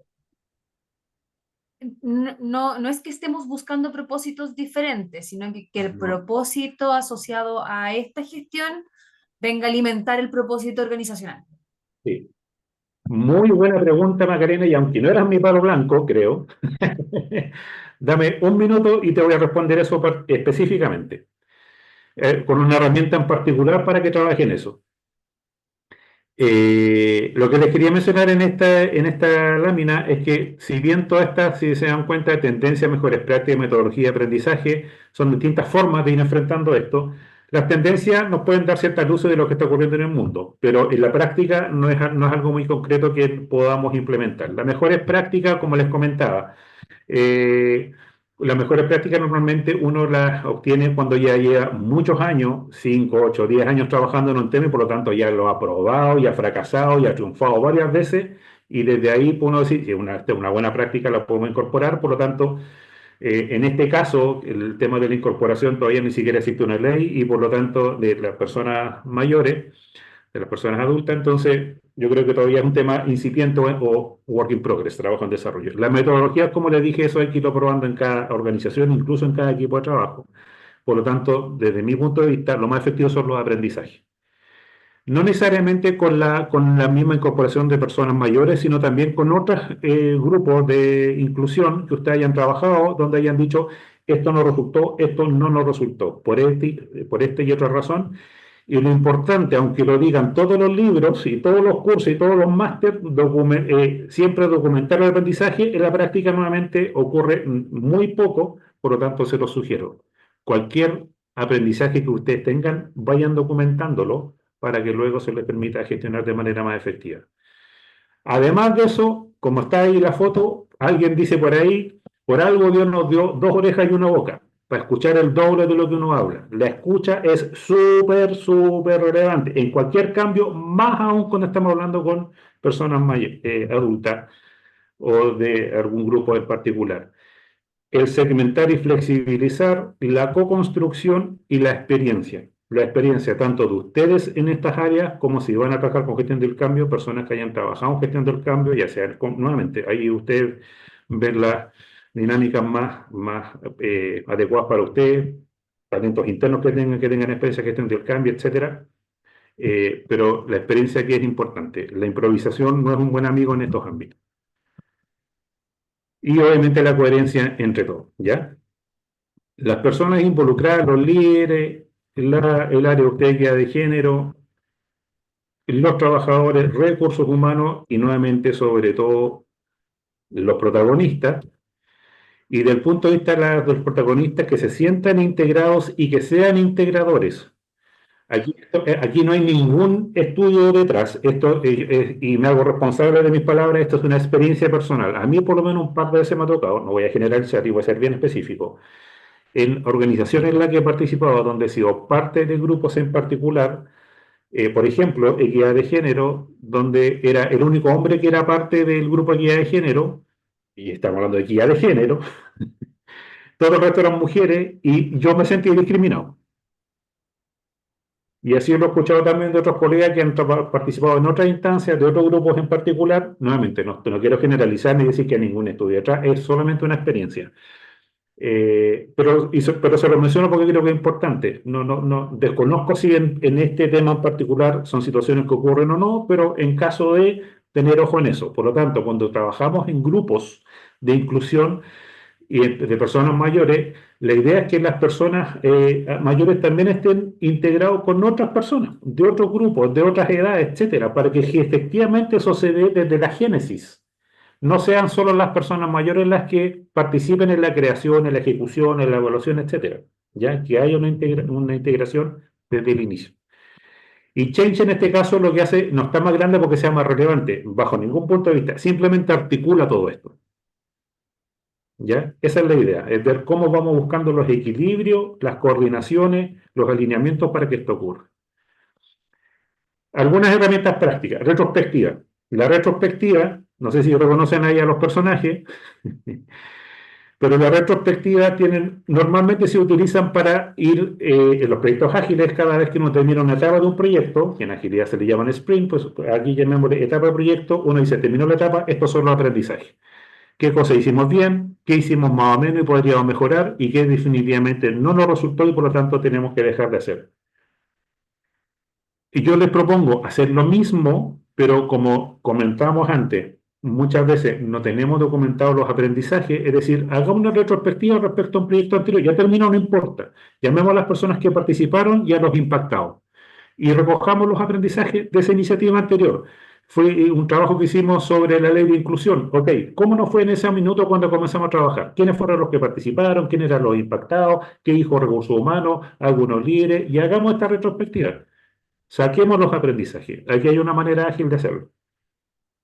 no es que estemos buscando propósitos diferentes, sino que el no, propósito asociado a esta gestión venga a alimentar el propósito organizacional. sí. Muy buena pregunta, Macarena, y aunque no eras mi palo blanco, creo, dame un minuto y te voy a responder eso específicamente, con una herramienta en particular para que trabaje en eso. Lo que les quería mencionar en esta lámina es que si bien todas estas, si se dan cuenta de tendencias, mejores prácticas, metodología de aprendizaje, son distintas formas de ir enfrentando esto, las tendencias nos pueden dar ciertas luces de lo que está ocurriendo en el mundo, pero en la práctica no es algo muy concreto que podamos implementar. Las mejores prácticas, como les comentaba, eh, las mejores prácticas normalmente uno las obtiene cuando ya lleva muchos años, 5, 8, 10 años trabajando en un tema y por lo tanto ya lo ha probado, ya ha fracasado, ya ha triunfado varias veces y desde ahí pues, uno decir que esta es una buena práctica la podemos incorporar, por lo tanto en este caso el tema de la incorporación todavía ni siquiera existe una ley y por lo tanto de las personas mayores de las personas adultas, entonces yo creo que todavía es un tema incipiente o work in progress, trabajo en desarrollo. La metodología, como les dije, eso hay que irlo probando en cada organización, incluso en cada equipo de trabajo. Por lo tanto, desde mi punto de vista, lo más efectivo son los aprendizajes. No necesariamente con la misma incorporación de personas mayores, sino también con otros grupos de inclusión que ustedes hayan trabajado, donde hayan dicho, esto no resultó, esto no nos resultó, por este y otra razón. Y lo importante, aunque lo digan todos los libros y todos los cursos y todos los másteres, siempre documentar el aprendizaje, en la práctica nuevamente ocurre muy poco, por lo tanto se lo sugiero. Cualquier aprendizaje que ustedes tengan, vayan documentándolo para que luego se les permita gestionar de manera más efectiva. Además de eso, como está ahí la foto, alguien dice por ahí, por algo Dios nos dio dos orejas y una boca, para escuchar el doble de lo que uno habla. La escucha es súper, súper relevante. En cualquier cambio, más aún cuando estamos hablando con personas adultas o de algún grupo en particular. El segmentar y flexibilizar la co-construcción y la experiencia. La experiencia tanto de ustedes en estas áreas como si van a trabajar con gestión del cambio, personas que hayan trabajado en gestión del cambio, ya sea, nuevamente, ahí ustedes ven las dinámicas más adecuadas para ustedes, talentos internos que tengan experiencia en gestión del cambio, etcétera. Pero la experiencia aquí es importante. La improvisación no es un buen amigo en estos ámbitos. Y obviamente la coherencia entre todos, ¿ya? Las personas involucradas, los líderes, el área usted de género, los trabajadores, recursos humanos y nuevamente, sobre todo, los protagonistas, y del punto de vista de los protagonistas que se sientan integrados y que sean integradores. Aquí no hay ningún estudio detrás, y me hago responsable de mis palabras, esto es una experiencia personal. A mí por lo menos un par de veces me ha tocado, no voy a generalizar y voy a ser bien específico, en organizaciones en las que he participado, donde he sido parte de grupos en particular, por ejemplo, equidad de género, donde era el único hombre que era parte del grupo de equidad de género, y estamos hablando de equidad de género, todos los restos eran mujeres y yo me sentí discriminado. Y así lo he escuchado también de otros colegas que han participado en otras instancias, de otros grupos en particular. Nuevamente, no quiero generalizar ni decir que hay ningún estudio detrás, es solamente una experiencia. Pero se lo menciono porque creo que es importante. Desconozco si en este tema en particular son situaciones que ocurren o no, pero en caso de tener ojo en eso. Por lo tanto, cuando trabajamos en grupos de inclusión y de personas mayores, la idea es que las personas mayores también estén integrados con otras personas, de otros grupos, de otras edades, etcétera, para que efectivamente eso se dé desde la génesis. No sean solo las personas mayores las que participen en la creación, en la ejecución, en la evaluación, etcétera. Ya que haya una integración desde el inicio. Y Change en este caso lo que hace no está más grande porque sea más relevante, bajo ningún punto de vista, simplemente articula todo esto. ¿Ya? Esa es la idea, es ver cómo vamos buscando los equilibrios, las coordinaciones, los alineamientos para que esto ocurra. Algunas herramientas prácticas, retrospectiva. La retrospectiva, no sé si reconocen ahí a los personajes, pero la retrospectiva normalmente se utilizan para ir en los proyectos ágiles. Cada vez que uno termina una etapa de un proyecto, que en agilidad se le llaman sprint, pues aquí llamémosle etapa de proyecto, uno dice, terminó la etapa, estos son los aprendizajes. ¿Qué cosas hicimos bien? ¿Qué hicimos más o menos y podríamos mejorar? ¿Y qué definitivamente no nos resultó y por lo tanto tenemos que dejar de hacer? Y yo les propongo hacer lo mismo, pero como comentamos antes, muchas veces no tenemos documentados los aprendizajes, es decir, hagamos una retrospectiva respecto a un proyecto anterior, ya terminó, no importa. Llamemos a las personas que participaron y a los impactados. Y recojamos los aprendizajes de esa iniciativa anterior. Fue un trabajo que hicimos sobre la ley de inclusión. Ok, ¿cómo nos fue en ese minuto cuando comenzamos a trabajar? ¿Quiénes fueron los que participaron? ¿Quiénes eran los impactados? ¿Qué dijo recursos humanos? ¿Algunos líderes? Y hagamos esta retrospectiva. Saquemos los aprendizajes. Aquí hay una manera ágil de hacerlo,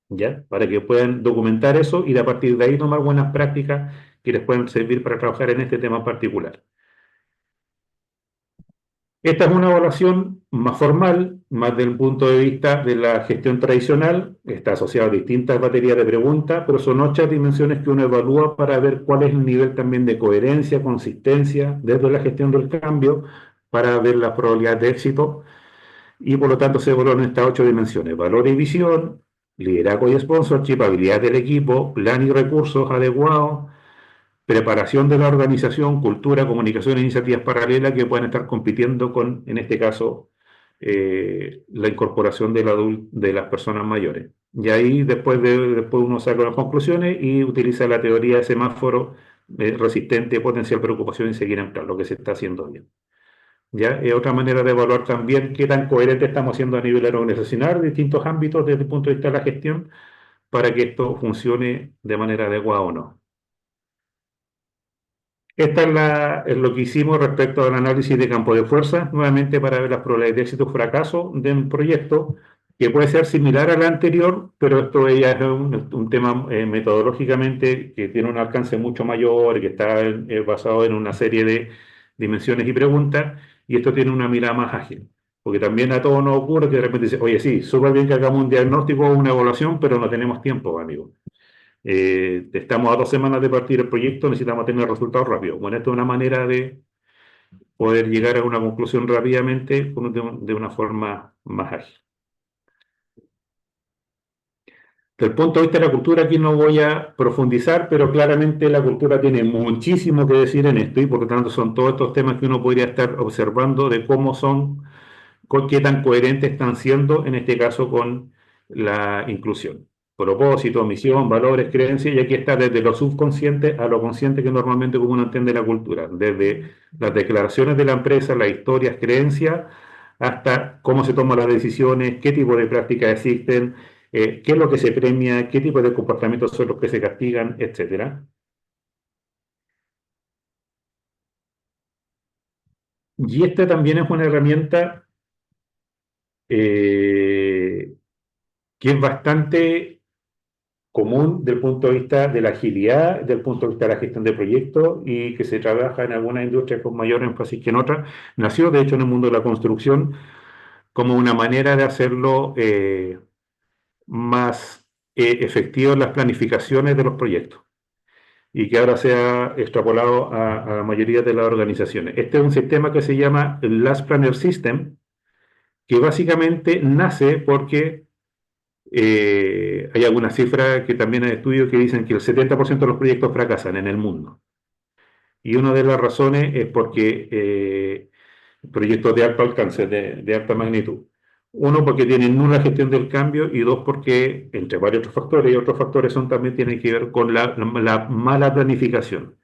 ¿ya? Para que puedan documentar eso y a partir de ahí tomar buenas prácticas que les puedan servir para trabajar en este tema en particular. Esta es una evaluación más formal, más del punto de vista de la gestión tradicional. Está asociada a distintas baterías de preguntas, pero son 8 dimensiones que uno evalúa para ver cuál es el nivel también de coherencia, consistencia desde la gestión del cambio, para ver las probabilidades de éxito. Y por lo tanto se evalúan estas 8 dimensiones: valor y visión, liderazgo y sponsorship, habilidades del equipo, plan y recursos adecuados, preparación de la organización, cultura, comunicación e iniciativas paralelas que puedan estar compitiendo con, en este caso, la incorporación de las personas mayores. Y ahí después uno saca las conclusiones y utiliza la teoría de semáforo resistente, potencial preocupación y seguir en plan, lo que se está haciendo bien. ¿Ya? Es otra manera de evaluar también qué tan coherente estamos haciendo a nivel organizacional, de distintos ámbitos desde el punto de vista de la gestión, para que esto funcione de manera adecuada o no. Esta es lo que hicimos respecto al análisis de campo de fuerza, nuevamente para ver las probabilidades de éxito o fracaso de un proyecto, que puede ser similar al anterior, pero esto ya es un tema metodológicamente que tiene un alcance mucho mayor, que está basado en una serie de dimensiones y preguntas, y esto tiene una mirada más ágil. Porque también a todos nos ocurre que de repente dice, oye, sí, súper bien que hagamos un diagnóstico o una evaluación, pero no tenemos tiempo, amigo. Estamos a 2 semanas de partir el proyecto, necesitamos tener resultados rápidos. Bueno, esto es una manera de poder llegar a una conclusión rápidamente de una forma más ágil. Desde el punto de vista de la cultura, aquí no voy a profundizar, pero claramente la cultura tiene muchísimo que decir en esto y por lo tanto son todos estos temas que uno podría estar observando de cómo son, qué tan coherentes están siendo, en este caso con la inclusión. Propósito, misión, valores, creencias, y aquí está desde lo subconsciente a lo consciente que normalmente como uno entiende la cultura, desde las declaraciones de la empresa, las historias, creencias, hasta cómo se toman las decisiones, qué tipo de prácticas existen, qué es lo que se premia, qué tipo de comportamientos son los que se castigan, etcétera. Y esta también es una herramienta que es bastante común del punto de vista de la agilidad, del punto de vista de la gestión de proyectos y que se trabaja en algunas industrias con mayor énfasis que en otras. Nació, de hecho, en el mundo de la construcción como una manera de hacerlo más efectivo en las planificaciones de los proyectos y que ahora se ha extrapolado a la mayoría de las organizaciones. Este es un sistema que se llama el Last Planner System, que básicamente nace porque hay algunas cifras que también hay estudios que dicen que el 70% de los proyectos fracasan en el mundo. Y una de las razones es porque proyectos de alto alcance, de alta magnitud. Uno, porque tienen nula gestión del cambio y dos, porque, entre varios otros factores, y otros factores también tienen que ver con la mala planificación.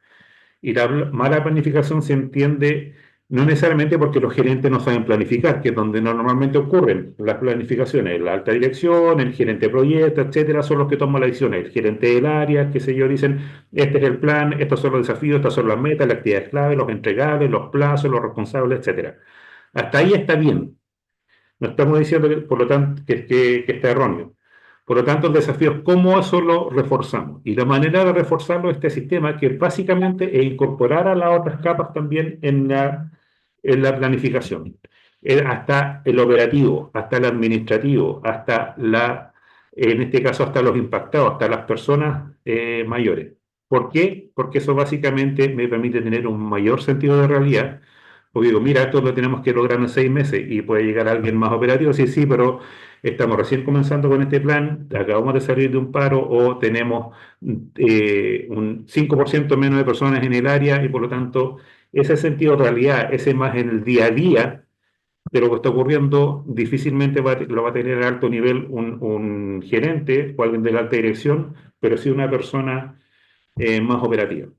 Y la mala planificación se entiende no necesariamente porque los gerentes no saben planificar, que es donde normalmente ocurren las planificaciones. La alta dirección, el gerente de proyecto, etcétera, son los que toman las decisiones. El gerente del área, qué sé yo, dicen, este es el plan, estos son los desafíos, estas son las metas, las actividades clave, los entregables, los plazos, los responsables, etcétera. Hasta ahí está bien. No estamos diciendo, por lo tanto, que está erróneo. Por lo tanto, el desafío es cómo eso lo reforzamos. Y la manera de reforzarlo es este sistema, que básicamente es incorporar a las otras capas también en la planificación. Hasta el operativo, hasta el administrativo, hasta en este caso, hasta los impactados, hasta las personas mayores. ¿Por qué? Porque eso básicamente me permite tener un mayor sentido de realidad. Porque digo, mira, esto lo tenemos que lograr en 6 meses y puede llegar alguien más operativo, sí, sí, pero estamos recién comenzando con este plan, acabamos de salir de un paro o tenemos un 5% menos de personas en el área y por lo tanto ese sentido de realidad, ese más en el día a día de lo que está ocurriendo, difícilmente lo va a tener a alto nivel un gerente o alguien de la alta dirección, pero sí una persona más operativa.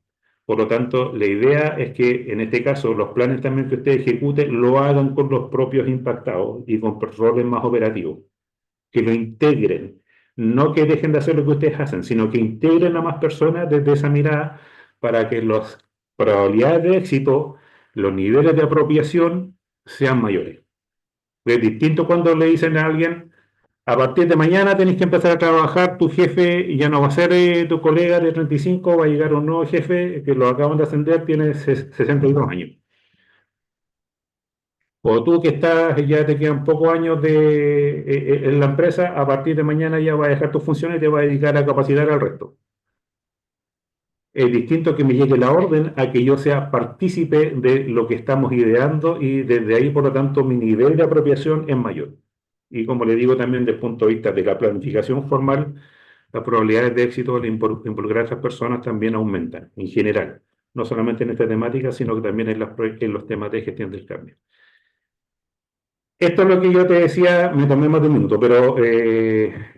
Por lo tanto, la idea es que en este caso los planes también que usted ejecute lo hagan con los propios impactados y con roles más operativos, que lo integren, no que dejen de hacer lo que ustedes hacen, sino que integren a más personas desde esa mirada para que las probabilidades de éxito, los niveles de apropiación sean mayores. Es distinto cuando le dicen a alguien, a partir de mañana tenés que empezar a trabajar, tu jefe ya no va a ser tu colega de 35, va a llegar un nuevo jefe que lo acaban de ascender, tiene 62 años. O tú que estás, ya te quedan pocos años en la empresa, a partir de mañana ya vas a dejar tus funciones y te vas a dedicar a capacitar al resto. Es distinto que me llegue la orden a que yo sea partícipe de lo que estamos ideando y desde ahí, por lo tanto, mi nivel de apropiación es mayor. Y como le digo también desde el punto de vista de la planificación formal, las probabilidades de éxito al involucrar a estas personas también aumentan, en general. No solamente en esta temática, sino que también en los temas de gestión del cambio. Esto es lo que yo te decía, me tomé más de un minuto, pero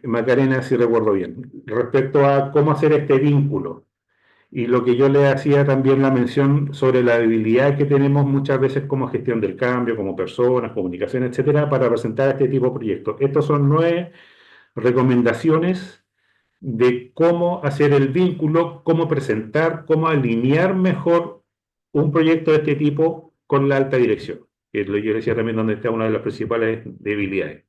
Macarena, si recuerdo bien, respecto a cómo hacer este vínculo. Y lo que yo le hacía también la mención sobre la debilidad que tenemos muchas veces como gestión del cambio, como personas, comunicación, etcétera, para presentar este tipo de proyectos. Estos son 9 recomendaciones de cómo hacer el vínculo, cómo presentar, cómo alinear mejor un proyecto de este tipo con la alta dirección, que es lo que yo decía también donde está una de las principales debilidades.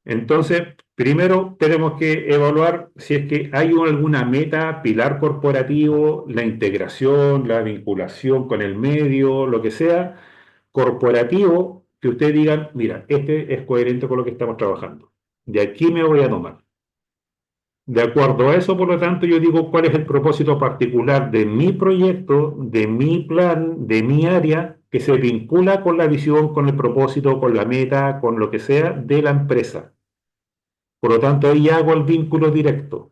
Entonces, primero tenemos que evaluar si es que hay alguna meta, pilar corporativo, la integración, la vinculación con el medio, lo que sea, corporativo, que ustedes digan, mira, este es coherente con lo que estamos trabajando. De aquí me voy a tomar. De acuerdo a eso, por lo tanto, yo digo cuál es el propósito particular de mi proyecto, de mi plan, de mi área, que se vincula con la visión, con el propósito, con la meta, con lo que sea de la empresa. Por lo tanto, ahí hago el vínculo directo.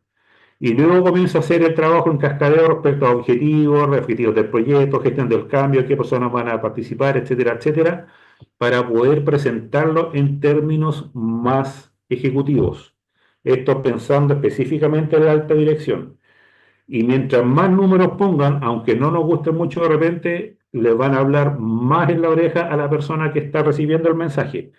Y luego comienzo a hacer el trabajo en cascadeo respecto a objetivos del proyecto, gestión del cambio, qué personas van a participar, etcétera, etcétera, para poder presentarlo en términos más ejecutivos. Esto pensando específicamente en la alta dirección. Y mientras más números pongan, aunque no nos guste mucho de repente, le van a hablar más en la oreja a la persona que está recibiendo el mensaje.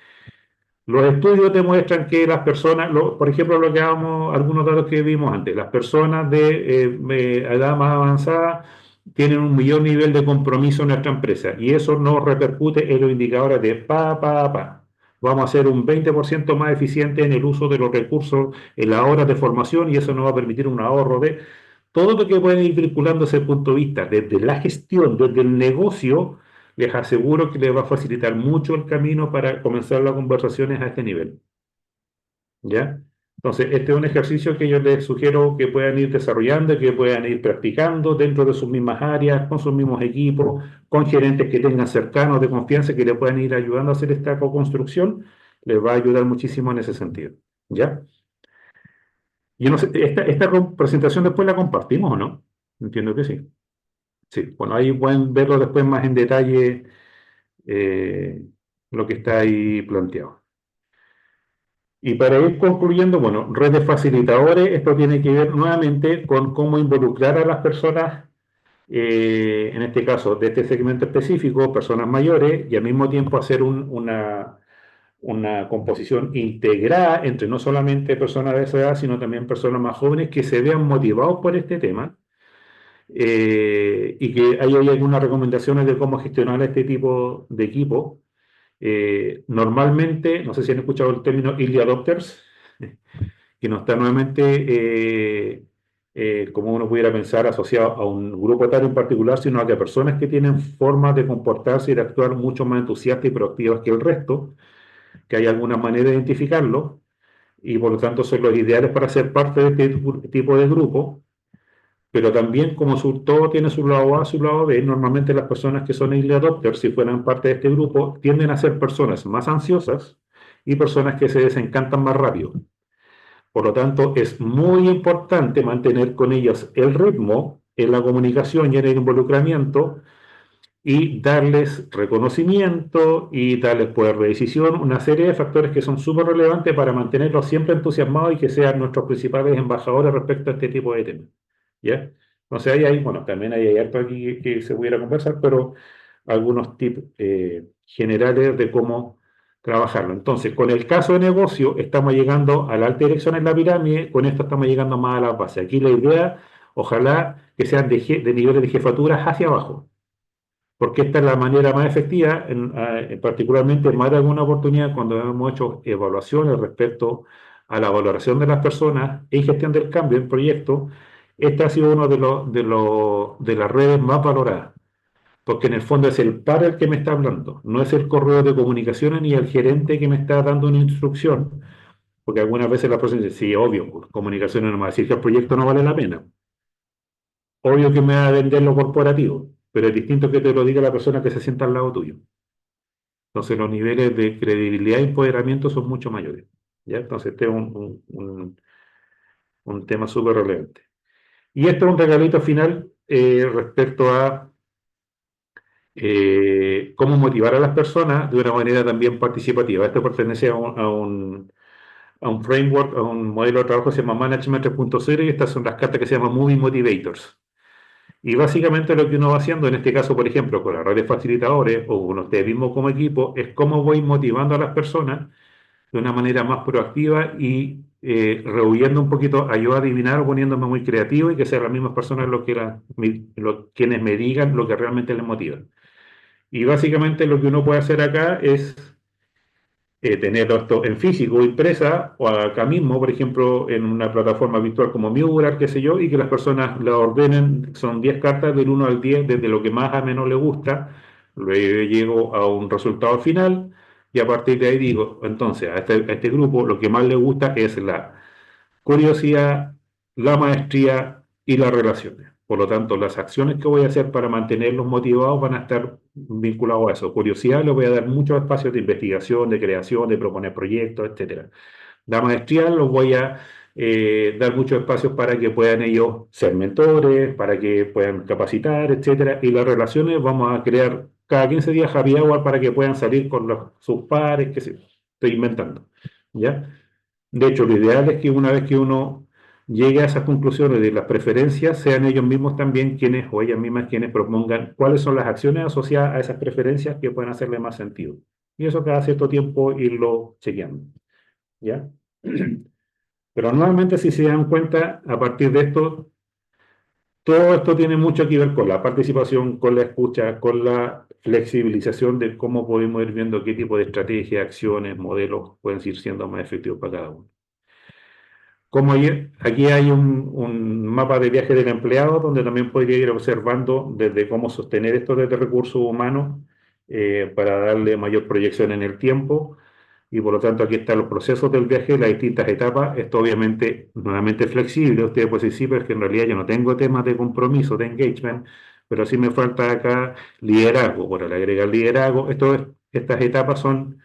Los estudios demuestran que las personas, por ejemplo, lo que hablábamos, algunos datos que vimos antes, las personas de edad más avanzada tienen un mayor nivel de compromiso en nuestra empresa y eso nos repercute en los indicadores de pa. Vamos a ser un 20% más eficiente en el uso de los recursos en las horas de formación y eso nos va a permitir un ahorro de todo lo que pueden ir vinculando desde el punto de vista, desde la gestión, desde el negocio, les aseguro que les va a facilitar mucho el camino para comenzar las conversaciones a este nivel. ¿Ya? Entonces, este es un ejercicio que yo les sugiero que puedan ir desarrollando, que puedan ir practicando dentro de sus mismas áreas, con sus mismos equipos, con gerentes que tengan cercanos de confianza que le puedan ir ayudando a hacer esta co-construcción, les va a ayudar muchísimo en ese sentido. ¿Ya? Yo no sé, esta presentación después la compartimos o no? Entiendo que sí. Sí, bueno, ahí pueden verlo después más en detalle lo que está ahí planteado. Y para ir concluyendo, bueno, red de facilitadores, esto tiene que ver nuevamente con cómo involucrar a las personas, en este caso de este segmento específico, personas mayores, y al mismo tiempo hacer una composición integrada entre no solamente personas de esa edad, sino también personas más jóvenes que se vean motivados por este tema y que hay algunas recomendaciones de cómo gestionar este tipo de equipo. Normalmente, no sé si han escuchado el término early adopters, que no está nuevamente, como uno pudiera pensar, asociado a un grupo etario en particular, sino a que personas que tienen formas de comportarse y de actuar mucho más entusiastas y proactivas que el resto, que hay alguna manera de identificarlo, y por lo tanto son los ideales para ser parte de este tipo de grupo. Pero también, como todo tiene su lado A, su lado B, normalmente las personas que son early adopters, si fueran parte de este grupo, tienden a ser personas más ansiosas y personas que se desencantan más rápido. Por lo tanto, es muy importante mantener con ellas el ritmo en la comunicación y en el involucramiento y darles reconocimiento y darles poder de decisión, una serie de factores que son súper relevantes para mantenerlos siempre entusiasmados y que sean nuestros principales embajadores respecto a este tipo de temas. ¿Ya? Entonces bueno, también hay harto aquí que se pudiera conversar, pero algunos tips generales de cómo trabajarlo. Entonces, con el caso de negocio, estamos llegando a la alta dirección en la pirámide, con esto estamos llegando más a la base. Aquí la idea, ojalá que sean de niveles de jefaturas hacia abajo, porque esta es la manera más efectiva, particularmente en más de alguna oportunidad cuando hemos hecho evaluaciones respecto a la valoración de las personas en gestión del cambio en proyectos. Esta ha sido uno de las redes más valoradas, porque en el fondo es el par el que me está hablando, no es el correo de comunicaciones ni el gerente que me está dando una instrucción, porque algunas veces la persona dice, sí, obvio, pues, comunicaciones no me va a decir que el proyecto no vale la pena. Obvio que me va a vender lo corporativo, pero es distinto que te lo diga la persona que se sienta al lado tuyo. Entonces los niveles de credibilidad y empoderamiento son mucho mayores. ¿Ya? Entonces este es un tema súper relevante. Y esto es un regalito final respecto a cómo motivar a las personas de una manera también participativa. Esto pertenece a un framework, a un modelo de trabajo que se llama Management 3.0 y estas son las cartas que se llaman Moving Motivators. Y básicamente lo que uno va haciendo, en este caso, por ejemplo, con las redes facilitadores o con ustedes mismos como equipo, es cómo voy motivando a las personas de una manera más proactiva y rehuyendo un poquito, ayuda a adivinar o poniéndome muy creativo y que sean las mismas personas quienes me digan lo que realmente les motiva. Y básicamente lo que uno puede hacer acá es tenerlo esto en físico, impresa, o acá mismo, por ejemplo, en una plataforma virtual como Mural, qué sé yo, y que las personas la ordenen, son 10 cartas del 1 al 10, desde lo que más a menos le gusta, luego llego a un resultado final, y a partir de ahí digo, entonces, a este grupo lo que más le gusta es la curiosidad, la maestría y las relaciones. Por lo tanto, las acciones que voy a hacer para mantenerlos motivados van a estar vinculados a eso. Curiosidad, les voy a dar muchos espacios de investigación, de creación, de proponer proyectos, etcétera. La maestría los voy a dar muchos espacios para que puedan ellos ser mentores, para que puedan capacitar, etcétera. Y las relaciones vamos a crear cada 15 días happy hour para que puedan salir con sus pares, que se estoy inventando. ¿Ya? De hecho, lo ideal es que una vez que uno llegue a esas conclusiones de las preferencias, sean ellos mismos también quienes o ellas mismas quienes propongan cuáles son las acciones asociadas a esas preferencias que pueden hacerle más sentido. Y eso cada cierto tiempo irlo chequeando. ¿Ya? Pero normalmente, si se dan cuenta, a partir de esto, Todo esto tiene mucho que ver con la participación, con la escucha, con la flexibilización de cómo podemos ir viendo qué tipo de estrategias, acciones, modelos pueden ir siendo más efectivos para cada uno. Como aquí hay un mapa de viaje del empleado donde también podría ir observando desde cómo sostener esto desde recursos humanos para darle mayor proyección en el tiempo. Y por lo tanto aquí están los procesos del viaje, las distintas etapas. Esto obviamente nuevamente flexible. Ustedes pueden decir, sí, pero es que en realidad yo no tengo temas de compromiso, de engagement, pero sí me falta acá liderazgo. Bueno, le agrega liderazgo. Estas etapas son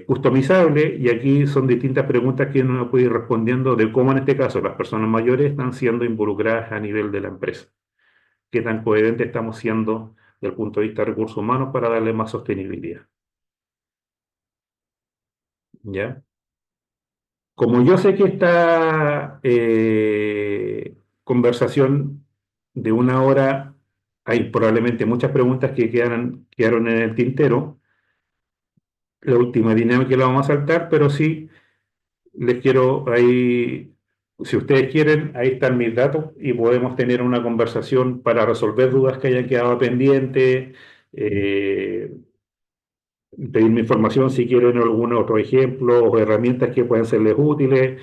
customizable y aquí son distintas preguntas que uno puede ir respondiendo de cómo en este caso las personas mayores están siendo involucradas a nivel de la empresa. Qué tan coherentes estamos siendo desde el punto de vista de recursos humanos para darle más sostenibilidad. ¿Ya? Como yo sé que esta conversación de una hora, hay probablemente muchas preguntas que quedaron en el tintero. La última dinámica la vamos a saltar, pero sí les quiero ahí, si ustedes quieren, ahí están mis datos y podemos tener una conversación para resolver dudas que hayan quedado pendientes, pedirme información si quieren algún otro ejemplo o herramientas que puedan serles útiles.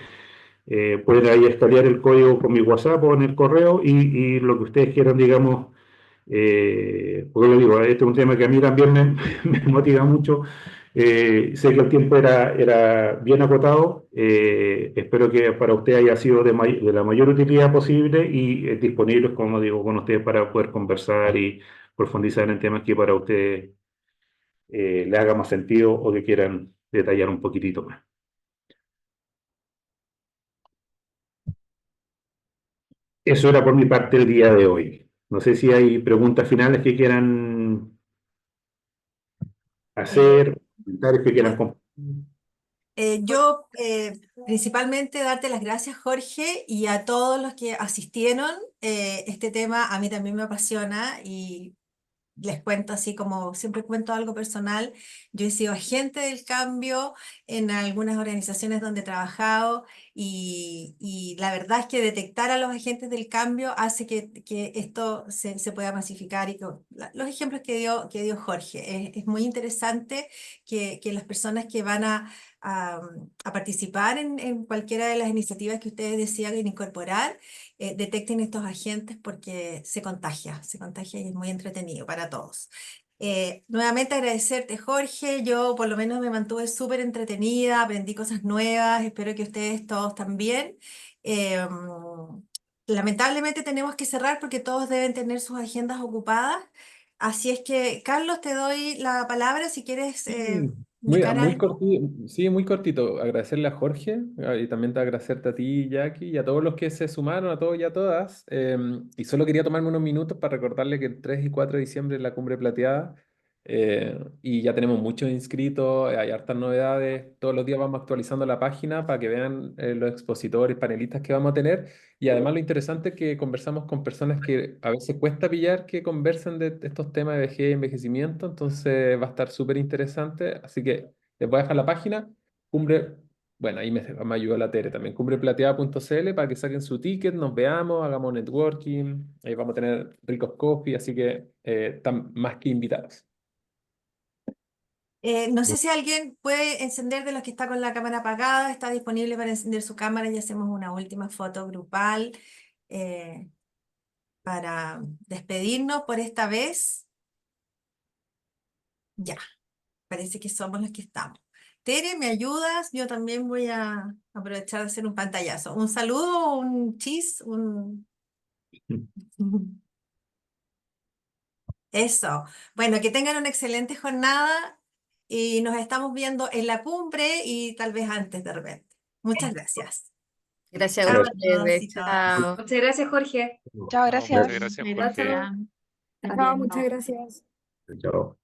Pueden ahí escanear el código con mi WhatsApp o en el correo y lo que ustedes quieran, digamos, porque lo digo, este es un tema que a mí también me motiva mucho. Sé que el tiempo era bien acotado. Espero que para usted haya sido de la mayor utilidad posible y disponibles, como digo, con ustedes para poder conversar y profundizar en temas que para ustedes les haga más sentido o que quieran detallar un poquitito más. Eso era por mi parte el día de hoy. No sé si hay preguntas finales que quieran hacer, comentarios que quieran compartir. Yo principalmente darte las gracias, Jorge, y a todos los que asistieron. Este tema a mí también me apasiona y les cuento así como siempre cuento algo personal. Yo he sido agente del cambio en algunas organizaciones donde he trabajado y la verdad es que detectar a los agentes del cambio hace que esto se pueda masificar y los ejemplos que dio Jorge. Es muy interesante que las personas que van a participar en cualquiera de las iniciativas que ustedes decidan incorporar detecten estos agentes porque se contagia y es muy entretenido para todos. Nuevamente agradecerte, Jorge. Yo por lo menos me mantuve súper entretenida, aprendí cosas nuevas, espero que ustedes todos también. Eh, Lamentablemente tenemos que cerrar porque todos deben tener sus agendas ocupadas. Así es que, Carlos, te doy la palabra si quieres Sí, indicar muy algo. cortito, sí, muy cortito. Agradecerle a Jorge y también agradecerte a ti, Jackie, y a todos los que se sumaron, a todos y a todas. Y solo quería tomarme unos minutos para recordarle que el 3 y 4 de diciembre es la Cumbre Plateada y ya tenemos muchos inscritos, hay hartas novedades. Todos los días vamos actualizando la página para que vean los expositores, panelistas que vamos a tener. Y además lo interesante es que conversamos con personas que a veces cuesta pillar que conversen de estos temas de vejez y envejecimiento, entonces va a estar súper interesante. Así que les voy a dejar la página, cumbre, bueno, ahí me ayudó la Tere también, cumbreplateada.cl para que saquen su ticket, nos veamos, hagamos networking, ahí vamos a tener ricos coffee, así que están más que invitados. No sé si alguien puede encender de los que está con la cámara apagada, está disponible para encender su cámara y hacemos una última foto grupal para despedirnos por esta vez. Ya, parece que somos los que estamos. Tere, ¿me ayudas? Yo también voy a aprovechar de hacer un pantallazo. Un saludo, un chis, un... Eso. Bueno, que tengan una excelente jornada y nos estamos viendo en la cumbre y tal vez antes de repente. Muchas gracias. Gracias a Chao a ustedes. todos y todas. Chao. Muchas gracias, Jorge. Chao, Muchas gracias. gracias, Gracias. Jorge. Chao, muchas gracias. Chao.